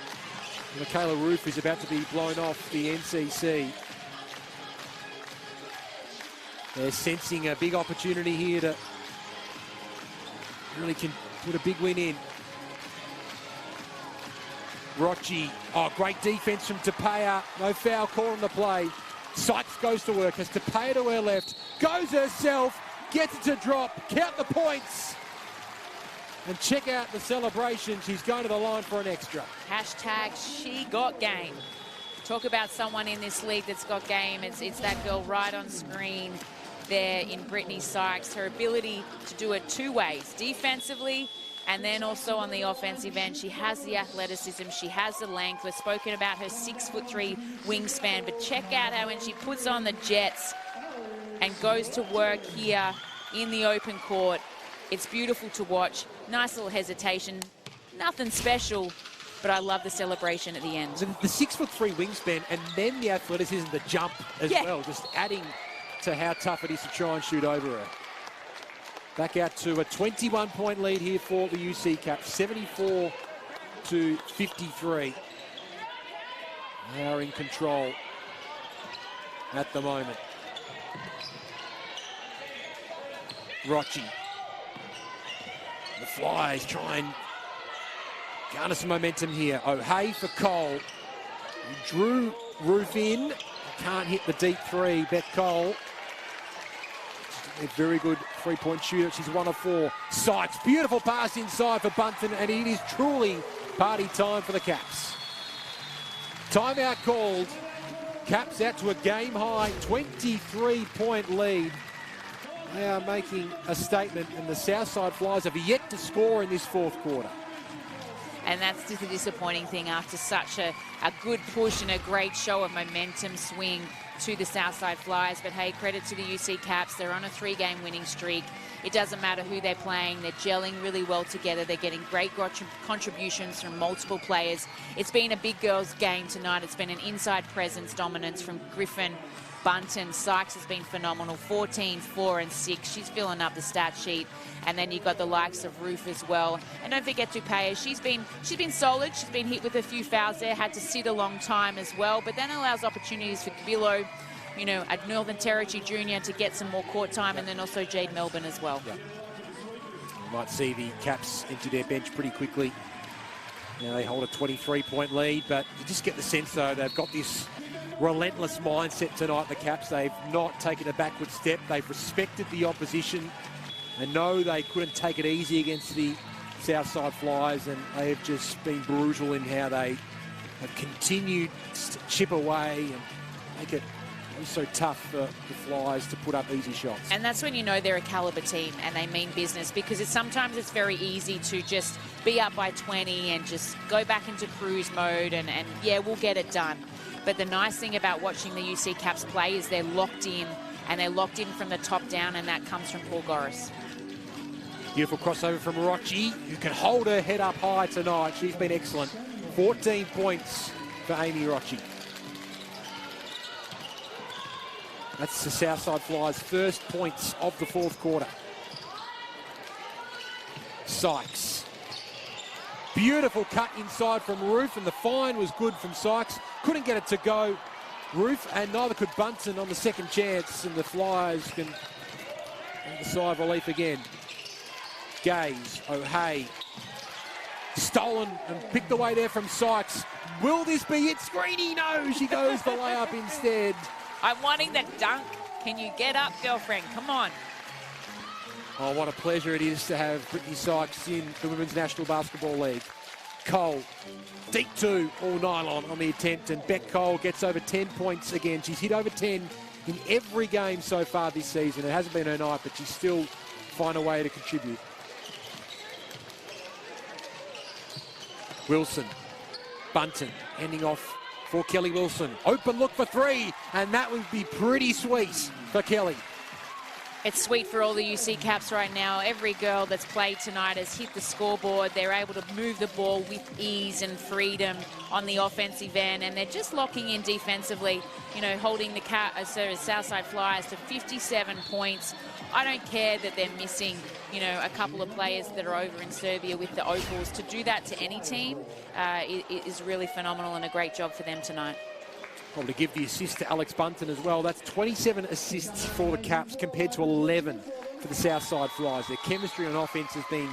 Michaela Roof is about to be blown off the NCC. They're sensing a big opportunity here to really can put a big win in. Rochi, great defense from Tapea. No foul call on the play. Sykes goes to work, has Tapea to her left, goes herself, gets it to drop, count the points. And check out the celebration. She's going to the line for an extra. Hashtag she got game. Talk about someone in this league that's got game. It's that girl right on screen there in Brittany Sykes. Her ability to do it two ways, defensively and then also on the offensive end. She has the athleticism, she has the length. We've spoken about her 6'3" wingspan, but check out how when she puts on the Jets and goes to work here in the open court, it's beautiful to watch. Nice little hesitation, nothing special, but I love the celebration at the end. The 6'3" wingspan and then the athleticism, the jump as well, just adding to how tough it is to try and shoot over her. Back out to a 21-point lead here for the UC Caps, 74 to 53. They are in control at the moment. Rochi. The Flyers try and garner some momentum here. O'Hay for Cole. He drew Roof in. Can't hit the deep three. Beth Cole. A very good three-point shooter. She's 1 of 4. Sykes, beautiful pass inside for Bunton, and it is truly party time for the Caps. Timeout called. Caps out to a game-high 23-point lead. They are making a statement, and the Southside Flyers have yet to score in this 4th quarter. And that's just a disappointing thing after such a good push and a great show of momentum swing to the Southside Flyers. But hey, credit to the UC Caps. They're on a 3-game winning streak. It doesn't matter who they're playing. They're gelling really well together. They're getting great contributions from multiple players. It's been a big girls game tonight. It's been an inside presence dominance from Griffin, Bunton. Sykes has been phenomenal. 14, 4 and 6. She's filling up the stat sheet. And then you've got the likes of Roof as well. And don't forget Tapea. She's been solid. She's been hit with a few fouls there. Had to sit a long time as well. But then allows opportunities for Billow, you know, at Northern Territory Junior to get some more court time. And then also Jade Melbourne as well. Yeah. You might see the Caps empty their bench pretty quickly. Now they hold a 23-point lead. But you just get the sense, though, they've got this relentless mindset tonight, the Caps. They've not taken a backward step. They've respected the opposition. They know they couldn't take it easy against the Southside Flyers, and they have just been brutal in how they have continued to chip away and make it so tough for the Flyers to put up easy shots. And that's when you know they're a caliber team and they mean business, because sometimes it's very easy to just be up by 20 and just go back into cruise mode and yeah, we'll get it done. But the nice thing about watching the UC Caps play is they're locked in, and they're locked in from the top down, and that comes from Paul Goris. Beautiful crossover from Rochi, who can hold her head up high tonight. She's been excellent. 14 points for Amy Rochi. That's the Southside Flyers' first points of the 4th quarter. Sykes. Beautiful cut inside from Roof, and the fine was good from Sykes. Couldn't get it to go, Roof, and neither could Bunton on the second chance, and the Flyers can have a sigh of relief again. Gaze, O'Hay, stolen and picked away there from Sykes. Will this be it? Screeny? No, she goes for layup instead. I'm wanting that dunk. Can you get up, girlfriend? Come on. Oh, what a pleasure it is to have Brittany Sykes in the Women's National Basketball League. Cole, deep two, all nylon on the attempt, and Beck Cole gets over 10 points again. She's hit over 10 in every game so far this season. It hasn't been her night, but she's still find a way to contribute. Wilson, Bunton, handing off for Kelly Wilson. Open look for three, and that would be pretty sweet for Kelly. It's sweet for all the UC Caps right now. Every girl that's played tonight has hit the scoreboard. They're able to move the ball with ease and freedom on the offensive end, and they're just locking in defensively, you know, holding the Southside Flyers to 57 points. I don't care that they're missing, you know, a couple of players that are over in Serbia with the Opals. To do that to any team is really phenomenal, and a great job for them tonight. Probably give the assist to Alex Bunton as well. That's 27 assists for the Caps compared to 11 for the Southside Flyers. Their chemistry on offense has been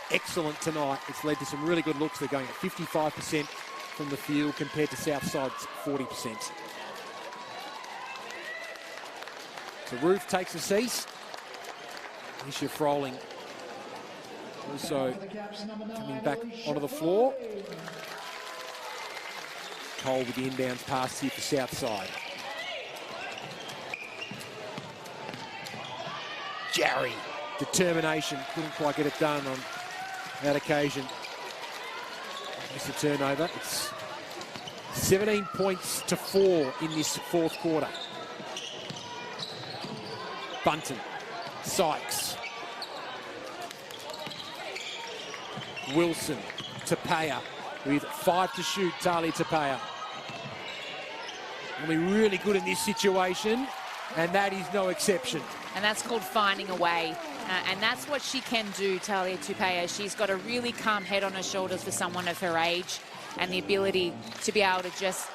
excellent tonight. It's led to some really good looks. They're going at 55% from the field compared to Southside's 40%. So Roof takes a cease. Isha Froling also coming back onto the floor. Cole with the inbounds pass here for Southside. Jarry, determination, couldn't quite get it done on that occasion. Missed a turnover. It's 17 points to 4 in this fourth quarter. Bunton, Sykes, Wilson, Tapia with 5 to shoot. Talia Tapia will be really good in this situation, and that is no exception. And that's called finding a way. And that's what she can do, Talia Tapia. She's got a really calm head on her shoulders for someone of her age, and the ability to be able to just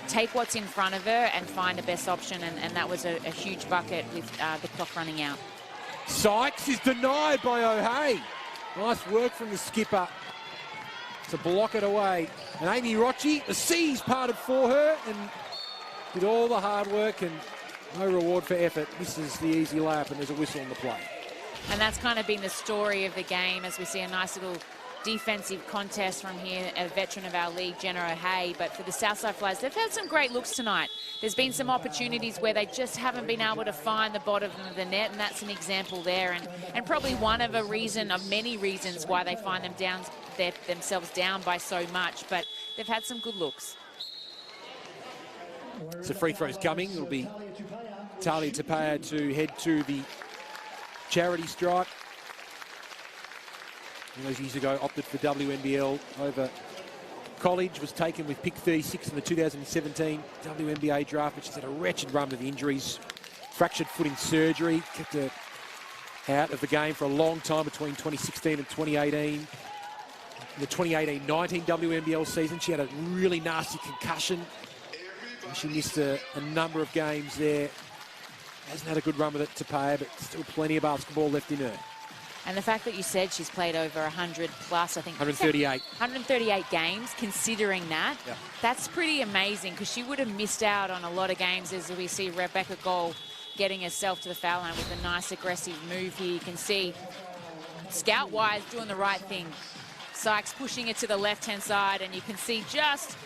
take what's in front of her and find the best option. And that was a huge bucket with the clock running out. Sykes is denied by O'Hay. Nice work from the skipper to block it away. And Amy Rochi, the C's parted for her, and did all the hard work and no reward for effort. Misses the easy layup, and there's a whistle on the play. And that's kind of been the story of the game, as we see a nice little defensive contest from here, a veteran of our league, Jenna O'Hay. But for the Southside Flyers, they've had some great looks tonight. There's been some opportunities where they just haven't been able to find the bottom of the net, and that's an example there. And probably one of many reasons why they find themselves down by so much. But they've had some good looks. So free throws coming. It'll be Talia Tapia to head to the charity stripe. Those years ago opted for WNBL over college, was taken with pick 36 in the 2017 WNBA draft, which has had a wretched run with injuries. Fractured foot in surgery, kept her out of the game for a long time between 2016 and 2018. In the 2018-19 WNBL season, she had a really nasty concussion. She missed a number of games there. Hasn't had a good run with it to pay, but still plenty of basketball left in her. And the fact that you said she's played over 100 plus, I think 138. 138 games, considering that, yeah, that's pretty amazing, because she would have missed out on a lot of games, as we see Rebecca Gold getting herself to the foul line with a nice aggressive move here. You can see scout-wise doing the right thing. Sykes pushing it to the left-hand side, and you can see just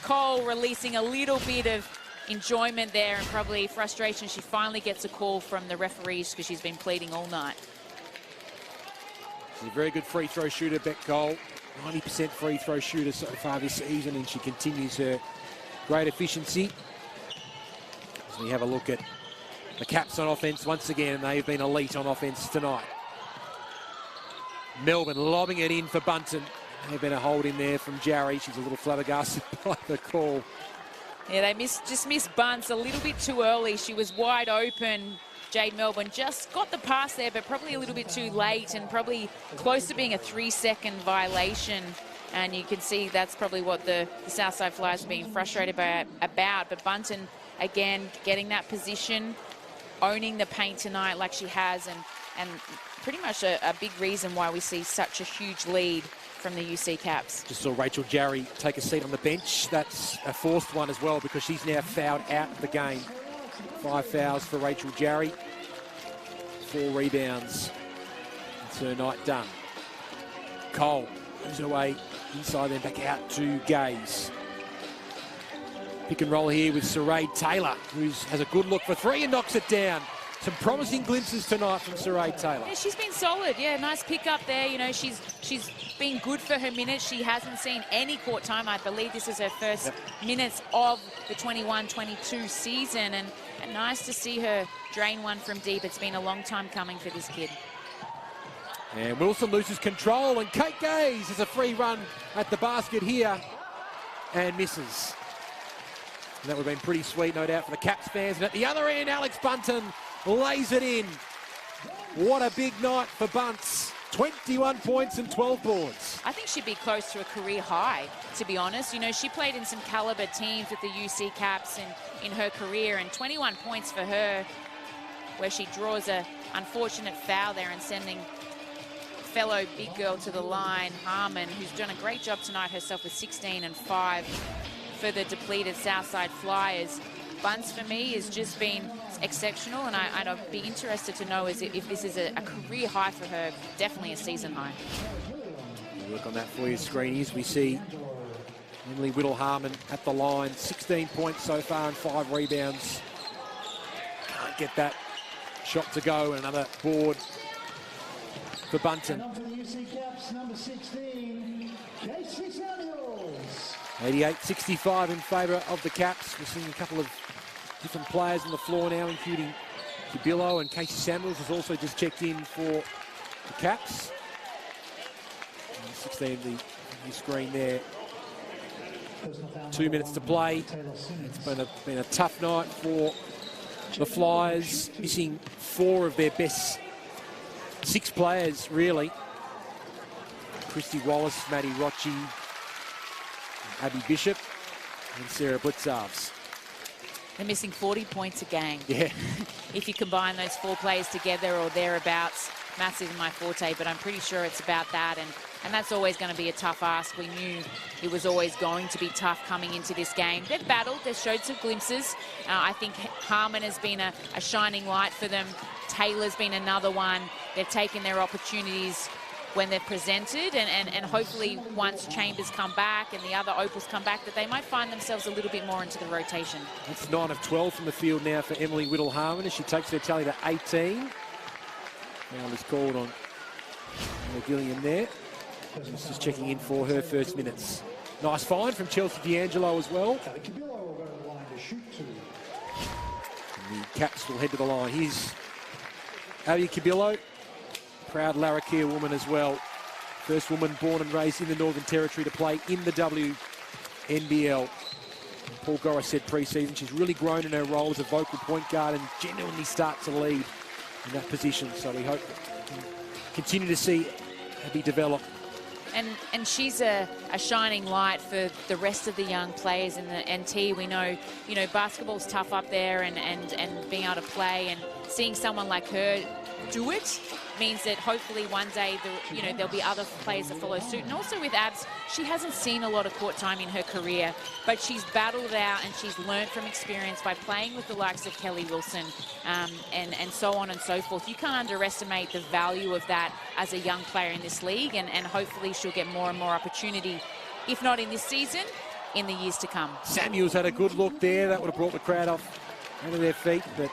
Cole releasing a little bit of enjoyment there and probably frustration. She finally gets a call from the referees because she's been pleading all night. She's a very good free throw shooter, Beck Cole. 90% free throw shooter so far this season, and she continues her great efficiency. As we have a look at the Caps on offense once again, and they've been elite on offense tonight. Melbourne lobbing it in for Bunton. They've been a hold in there from Jarry. She's a little flabbergasted by the call. Yeah, they just missed Bunce a little bit too early. She was wide open. Jade Melbourne just got the pass there, but probably a little bit too late and probably close to being a 3-second violation. And you can see that's probably what the Southside Flyers are being frustrated about. But Bunton, again, getting that position, owning the paint tonight like she has, and pretty much a big reason why we see such a huge lead from the UC Caps. Just saw Rachel Jarry take a seat on the bench. That's a forced one as well because she's now fouled out of the game. 5 fouls for Rachel Jarry. 4 rebounds. It's her night done. Cole moves away inside, then back out to Gaze. Pick and roll here with Saray Taylor, who has a good look for 3 and knocks it down. Some promising glimpses tonight from Saray Taylor. Yeah, she's been solid. Yeah, nice pick up there. You know, she's been good for her minutes. She hasn't seen any court time. I believe this is her first minutes of the 21-22 season, and nice to see her drain one from deep. It's been a long time coming for this kid. And Wilson loses control, and Kate Gaze has a free run at the basket here and misses. And that would have been pretty sweet, no doubt, for the Caps fans. And at the other end, Alex Bunton lays it in. What a big night for Bunts. 21 points and 12 boards. I think she'd be close to a career high, to be honest. You know, she played in some caliber teams with the UC Caps in her career, and 21 points for her, where she draws a unfortunate foul there and sending fellow big girl to the line, Harmon, who's done a great job tonight herself with 16 and 5 for the depleted Southside Flyers. Bunts, for me, has just been exceptional, and I'd be interested to know if this is a career high for her, definitely a season high. Look on that for you, screenies. We see Emily Whittle-Harmon at the line, 16 points so far and 5 rebounds. Can't get that shot to go, and another board for Bunton. 88-65 in favour of the Caps. We're seeing a couple of different players on the floor now, including Cubillo, and Casey Samuels has also just checked in for the Caps. And 16 the screen there. 2 minutes to play. It's been a tough night for the Flyers, missing 4 of their best 6 players, really. Christy Wallace, Maddie Rochi, Abby Bishop, and Sarah Blitzarves. They're missing 40 points a game. Yeah. If you combine those 4 players together or thereabouts, maths isn't my forte, but I'm pretty sure it's about that. And that's always going to be a tough ask. We knew it was always going to be tough coming into this game. They've battled. They've showed some glimpses. I think Harmon has been a shining light for them. Taylor's been another one. They've taken their opportunities when they're presented, and hopefully once Chambers come back and the other Opals come back, that they might find themselves a little bit more into the rotation. That's 9 of 12 from the field now for Emily Whittle-Harmon as she takes her tally to 18. Foul is called on Gillian there. She's just checking in for her first minutes. Nice find from Chelsea D'Angelo as well. And the Caps will head to the line. Here's Alia Cubillo. Proud Larrakia woman as well. First woman born and raised in the Northern Territory to play in the WNBL. Paul Gora said pre-season she's really grown in her role as a vocal point guard and genuinely starts to lead in that position. So we hope we can continue to see Abby develop. And she's a shining light for the rest of the young players in the NT. We know, you know, basketball's tough up there, and being able to play and seeing someone like her do it means that hopefully one day there'll be other players that follow suit. And also with Abs, she hasn't seen a lot of court time in her career, but she's battled out and she's learned from experience by playing with the likes of Kelly Wilson and so on and so forth. You can't underestimate the value of that as a young player in this league, and hopefully she'll get more and more opportunity, if not in this season, in the years to come. Samuels had a good look there. That would have brought the crowd off onto their feet, but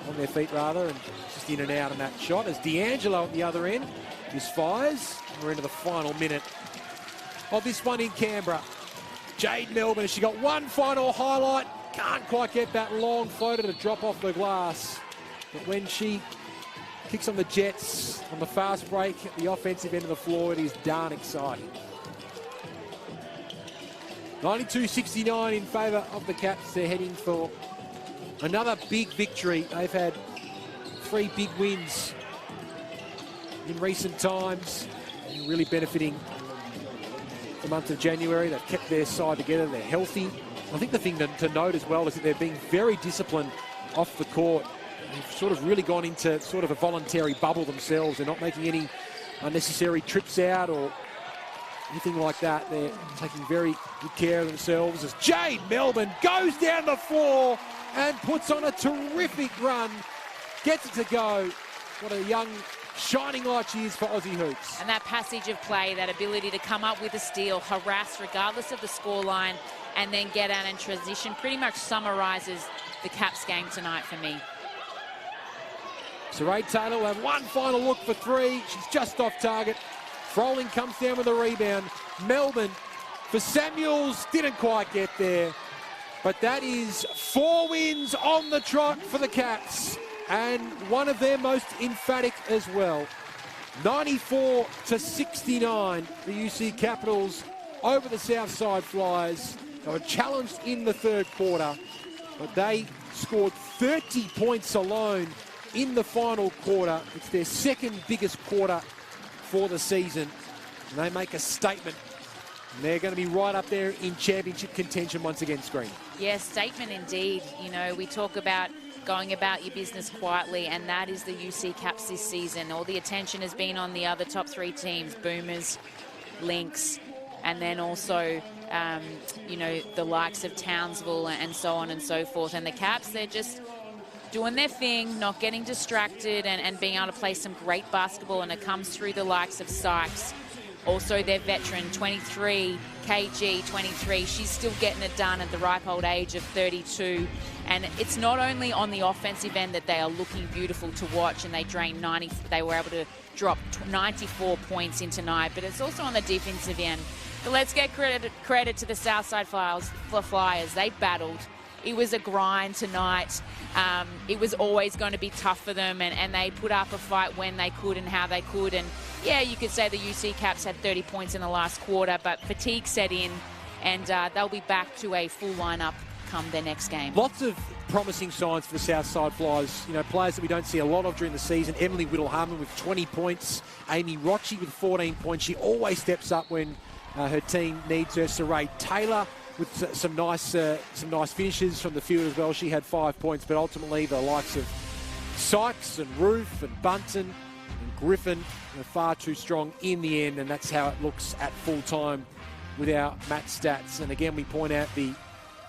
on their feet rather, and just in and out on that shot. As D'Angelo at the other end misfires. We're into the final minute of this one in Canberra. Jade Melbourne, she got one final highlight. Can't quite get that long floater to drop off the glass. But when she kicks on the jets on the fast break at the offensive end of the floor, it is darn exciting. 92-69 in favour of the Caps. They're heading for another big victory. They've had 3 big wins in recent times, and really benefiting the month of January. They've kept their side together. They're healthy. I think the thing to note as well is that they're being very disciplined off the court. They've sort of really gone into sort of a voluntary bubble themselves. They're not making any unnecessary trips out or anything like that. They're taking very good care of themselves as Jade Melbourne goes down the floor and puts on a terrific run, gets it to go. What a young shining light she is for Aussie hoops. And that passage of play, that ability to come up with a steal, harass regardless of the scoreline, and then get out and transition pretty much summarises the Caps game tonight for me. Saray Taylor will have one final look for 3. She's just off target. Froling comes down with a rebound. Melbourne for Samuels, didn't quite get there. But that is 4 wins on the trot for the Cats, and one of their most emphatic as well. 94-69, the UC Capitals over the Southside Flyers. They were challenged in the third quarter, but they scored 30 points alone in the final quarter. It's their second biggest quarter for the season. And they make a statement. And they're going to be right up there in championship contention once again, Screen. Yes, statement indeed. You know, we talk about going about your business quietly, and that is the UC Caps this season. All the attention has been on the other top 3 teams, Boomers, Lynx, and then also, you know, the likes of Townsville and so on and so forth. And the Caps, they're just doing their thing, not getting distracted, and being able to play some great basketball, and it comes through the likes of Sykes. Also their veteran, 23, KG, 23. She's still getting it done at the ripe old age of 32. And it's not only on the offensive end that they are looking beautiful to watch, and they were able to drop 94 points in tonight, but it's also on the defensive end. But let's get credit to the Southside Flyers. They battled. It was a grind tonight. It was always going to be tough for them, and they put up a fight when they could and how they could. And yeah, you could say the UC Caps had 30 points in the last quarter, but fatigue set in, and they'll be back to a full lineup come their next game. Lots of promising signs for the Southside Flyers. You know, players that we don't see a lot of during the season. Emily Whittle-Harmon with 20 points. Amy Rochi with 14 points. She always steps up when her team needs her. Saray Taylor with some nice finishes from the field as well. She had 5 points, but ultimately the likes of Sykes and Roof and Bunton and Griffin are far too strong in the end, and that's how it looks at full time with our match stats. And again, we point out the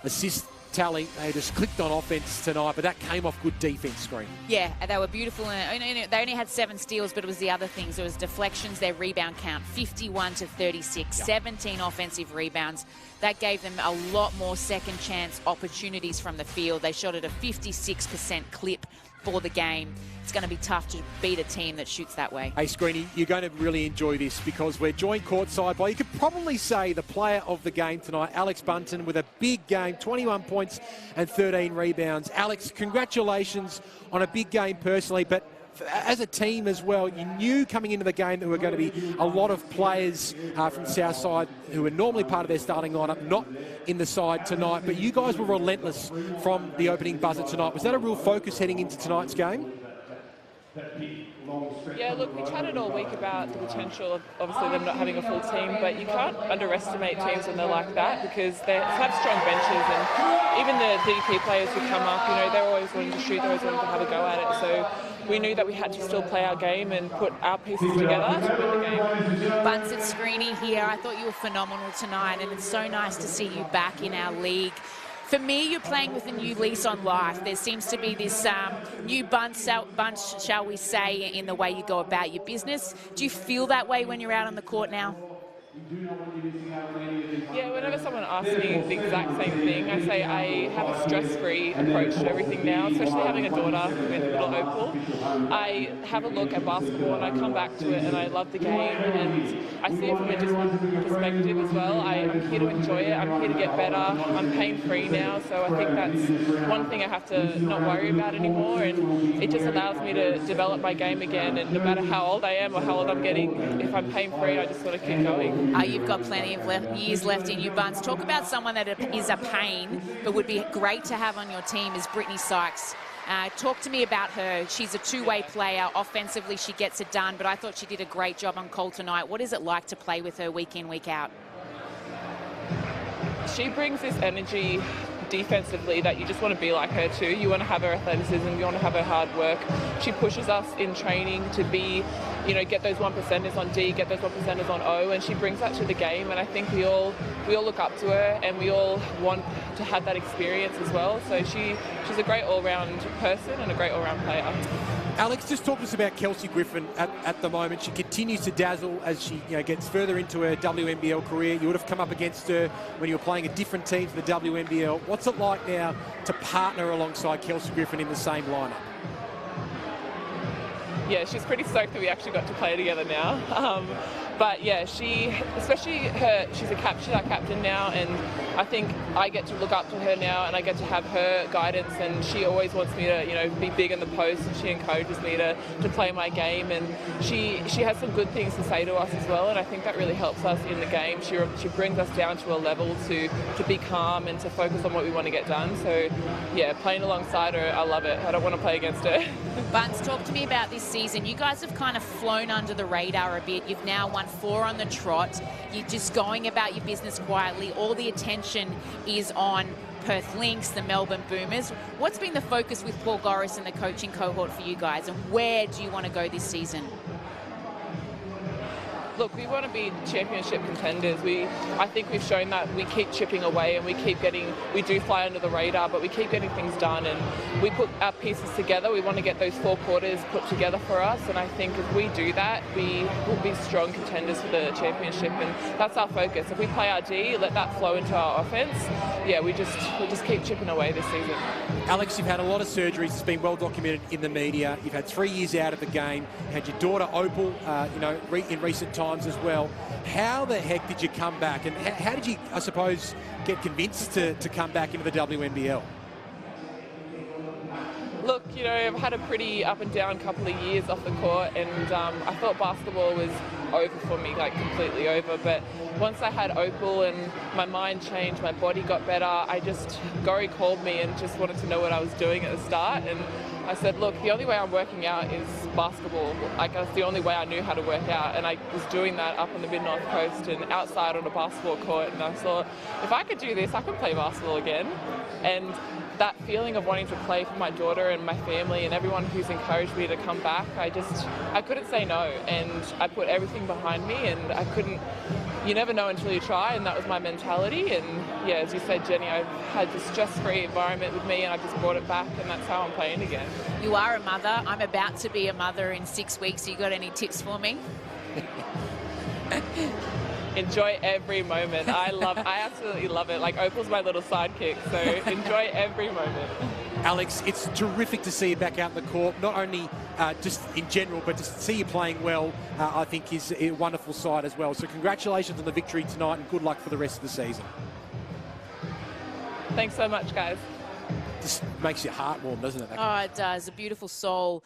assist tally. They just clicked on offense tonight, but that came off good defense, Screen. Yeah, they were beautiful. They only had 7 steals, but it was the other things. It was deflections, their rebound count, 51-36, 17 offensive rebounds. That gave them a lot more second chance opportunities from the field. They shot at a 56% clip for the game. It's going to be tough to beat a team that shoots that way. Hey, Screeny, you're going to really enjoy this because we're joined courtside by, you could probably say, the player of the game tonight, Alex Bunton, with a big game, 21 points and 13 rebounds. Alex, congratulations on a big game personally, but as a team as well, you knew coming into the game that there were going to be a lot of players from Southside who were normally part of their starting lineup, not in the side tonight, but you guys were relentless from the opening buzzer tonight. Was that a real focus heading into tonight's game? Yeah, look, we chatted all week about the potential of obviously them not having a full team, but you can't underestimate teams when they're like that because they have strong benches, and even the DP players who come up, you know, they're always wanting to shoot, they're always wanting to have a go at it. So we knew that we had to still play our game and put our pieces together to win the game. Bunsen Screeney here. I thought you were phenomenal tonight, and it's so nice to see you back in our league. For me, you're playing with a new lease on life. There seems to be this new bunch, shall we say, in the way you go about your business. Do you feel that way when you're out on the court now? Yeah, whenever someone asks me the exact same thing, I say I have a stress-free approach to everything now, especially having a daughter with Little Opal. I have a look at basketball and I come back to it and I love the game, and I see it from a different perspective as well. I'm here to enjoy it, I'm here to get better, I'm pain-free now, so I think that's one thing I have to not worry about anymore, and it just allows me to develop my game again, and no matter how old I am or how old I'm getting, if I'm pain-free, I just sort of keep going. You've got plenty of years left in you, Bunce. Talk about someone that is a pain, but would be great to have on your team is Brittany Sykes. Talk to me about her. She's a two-way player. Offensively, she gets it done, but I thought she did a great job on court tonight. What is it like to play with her week in, week out? She brings this energy defensively that you just want to be like her too. You want to have her athleticism, you want to have her hard work. She pushes us in training to be, get those 1%ers on D, get those 1%ers on O, and she brings that to the game, and I think we all look up to her, and we all want to have that experience as well. So she's a great all-round person and a great all-round player. Alex, just talk to us about Kelsey Griffin at the moment. She continues to dazzle as she gets further into her WNBL career. You would have come up against her when you were playing a different team for the WNBL. What's it like now to partner alongside Kelsey Griffin in the same lineup? Yeah, she's pretty stoked that we actually got to play together now. But yeah, she's our captain now, and I think I get to look up to her now, and I get to have her guidance, and she always wants me to, be big in the post, and she encourages me to play my game, and she has some good things to say to us as well, and I think that really helps us in the game. She brings us down to a level to be calm and to focus on what we want to get done. So yeah, playing alongside her, I love it. I don't want to play against her. Buns, talk to me about this season. You guys have kind of flown under the radar a bit. You've now won 4 on the trot. You're just going about your business quietly. All the attention is on Perth Lynx, the Melbourne Boomers. What's been the focus with Paul Goris and the coaching cohort for you guys, and where do you want to go this season? Look, we want to be championship contenders. I think we've shown that we keep chipping away, and we do fly under the radar, but we keep getting things done, and we put our pieces together. We want to get those 4 quarters put together for us, and I think if we do that, we will be strong contenders for the championship, and that's our focus. If we play our D, let that flow into our offense, yeah, we'll just keep chipping away this season. Alex, you've had a lot of surgeries. It's been well documented in the media. You've had 3 years out of the game. You had your daughter Opal, in recent times as well. How the heck did you come back, and how did you, I suppose, get convinced to come back into the WNBL? Look, I've had a pretty up and down couple of years off the court, and I thought basketball was over for me, like completely over. But once I had Opal and my mind changed, my body got better, Gori called me and just wanted to know what I was doing at the start. And I said, look, the only way I'm working out is basketball. Like, that's the only way I knew how to work out. And I was doing that up on the Mid-North Coast and outside on a basketball court. And I thought, if I could do this, I could play basketball again. And that feeling of wanting to play for my daughter and my family and everyone who's encouraged me to come back, I couldn't say no. And I put everything behind me, and you never know until you try, and that was my mentality. And yeah, as you said, Jenny, I've had this stress-free environment with me, and I've just brought it back, and that's how I'm playing again. You are a mother. I'm about to be a mother in 6 weeks. You got any tips for me? Enjoy every moment. I absolutely love it. Like, Opal's my little sidekick, so enjoy every moment. Alex, it's terrific to see you back out in the court, not only just in general, but to see you playing well, I think is a wonderful sight as well. So congratulations on the victory tonight, and good luck for the rest of the season. Thanks so much, guys. Just makes your heart warm, doesn't it? Oh, it does. A beautiful soul.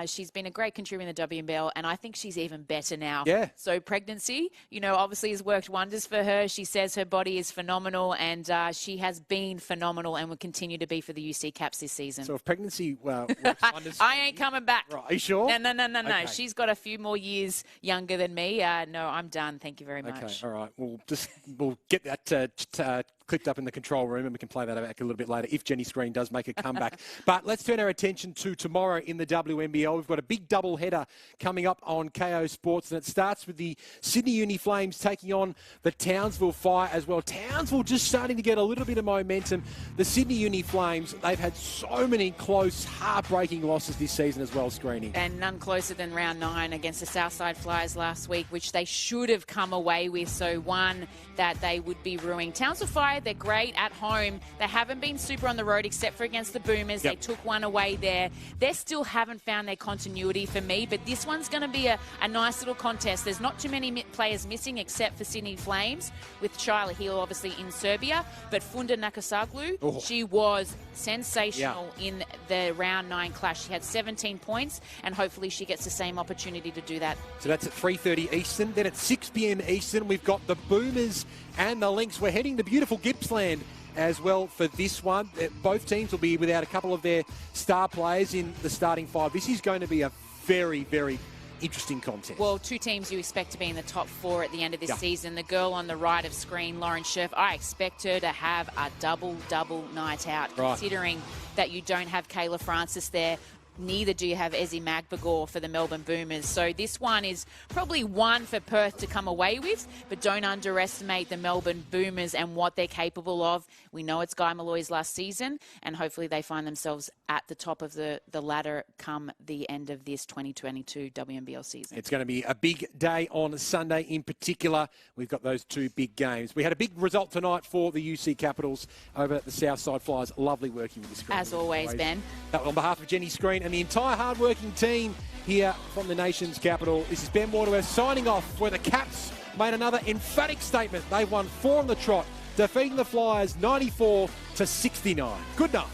She's been a great contributor in the WNBL, and I think she's even better now. Yeah. So pregnancy, obviously has worked wonders for her. She says her body is phenomenal, and she has been phenomenal and will continue to be for the UC Caps this season. So if pregnancy works wonders... I ain't coming back. Right. Are you sure? No. Okay. She's got a few more years younger than me. No, I'm done. Thank you very much. Okay, all right. We'll get that clipped up in the control room, and we can play that back a little bit later if Jenny Screen does make a comeback. But let's turn our attention to tomorrow in the WNBL. We've got a big double header coming up on KO Sports, and it starts with the Sydney Uni Flames taking on the Townsville Fire as well. Townsville just starting to get a little bit of momentum. The Sydney Uni Flames, they've had so many close, heartbreaking losses this season as well, Screening. And none closer than round 9 against the Southside Flyers last week, which they should have come away with. So one that they would be ruining. Townsville Fire, they're great at home. They haven't been super on the road except for against the Boomers. Yep. They took one away there. They still haven't found their continuity for me, but this one's going to be a nice little contest. There's not too many players missing except for Sydney Flames, with Shyla Hill obviously in Serbia, but Funda Nakasaglu, she was sensational in the round 9 clash. She had 17 points, and hopefully she gets the same opportunity to do that. So that's at 3:30 Eastern. Then at 6 p.m. Eastern, we've got the Boomers and the Lynx. We're heading to beautiful Gippsland as well for this one. Both teams will be without a couple of their star players in the starting five. This is going to be a very, very interesting contest. Well, two teams you expect to be in the top four at the end of this season. The girl on the right of screen, Lauren Scherf, I expect her to have a double night out, considering that you don't have Kayla Francis there. Neither do you have Ezzy Magbagor for the Melbourne Boomers. So this one is probably one for Perth to come away with, but don't underestimate the Melbourne Boomers and what they're capable of. We know it's Guy Malloy's last season, and hopefully they find themselves at the top of the ladder come the end of this 2022 WNBL season. It's going to be a big day on Sunday in particular. We've got those two big games. We had a big result tonight for the UC Capitals over at the Southside Flyers. Lovely working with the screen. As always, Ben. On behalf of Jenny Screen and the entire hard-working team here from the nation's capital, this is Ben Waterworth signing off, where the Caps made another emphatic statement. They've won 4 on the trot, defeating the Flyers 94-69. Good night.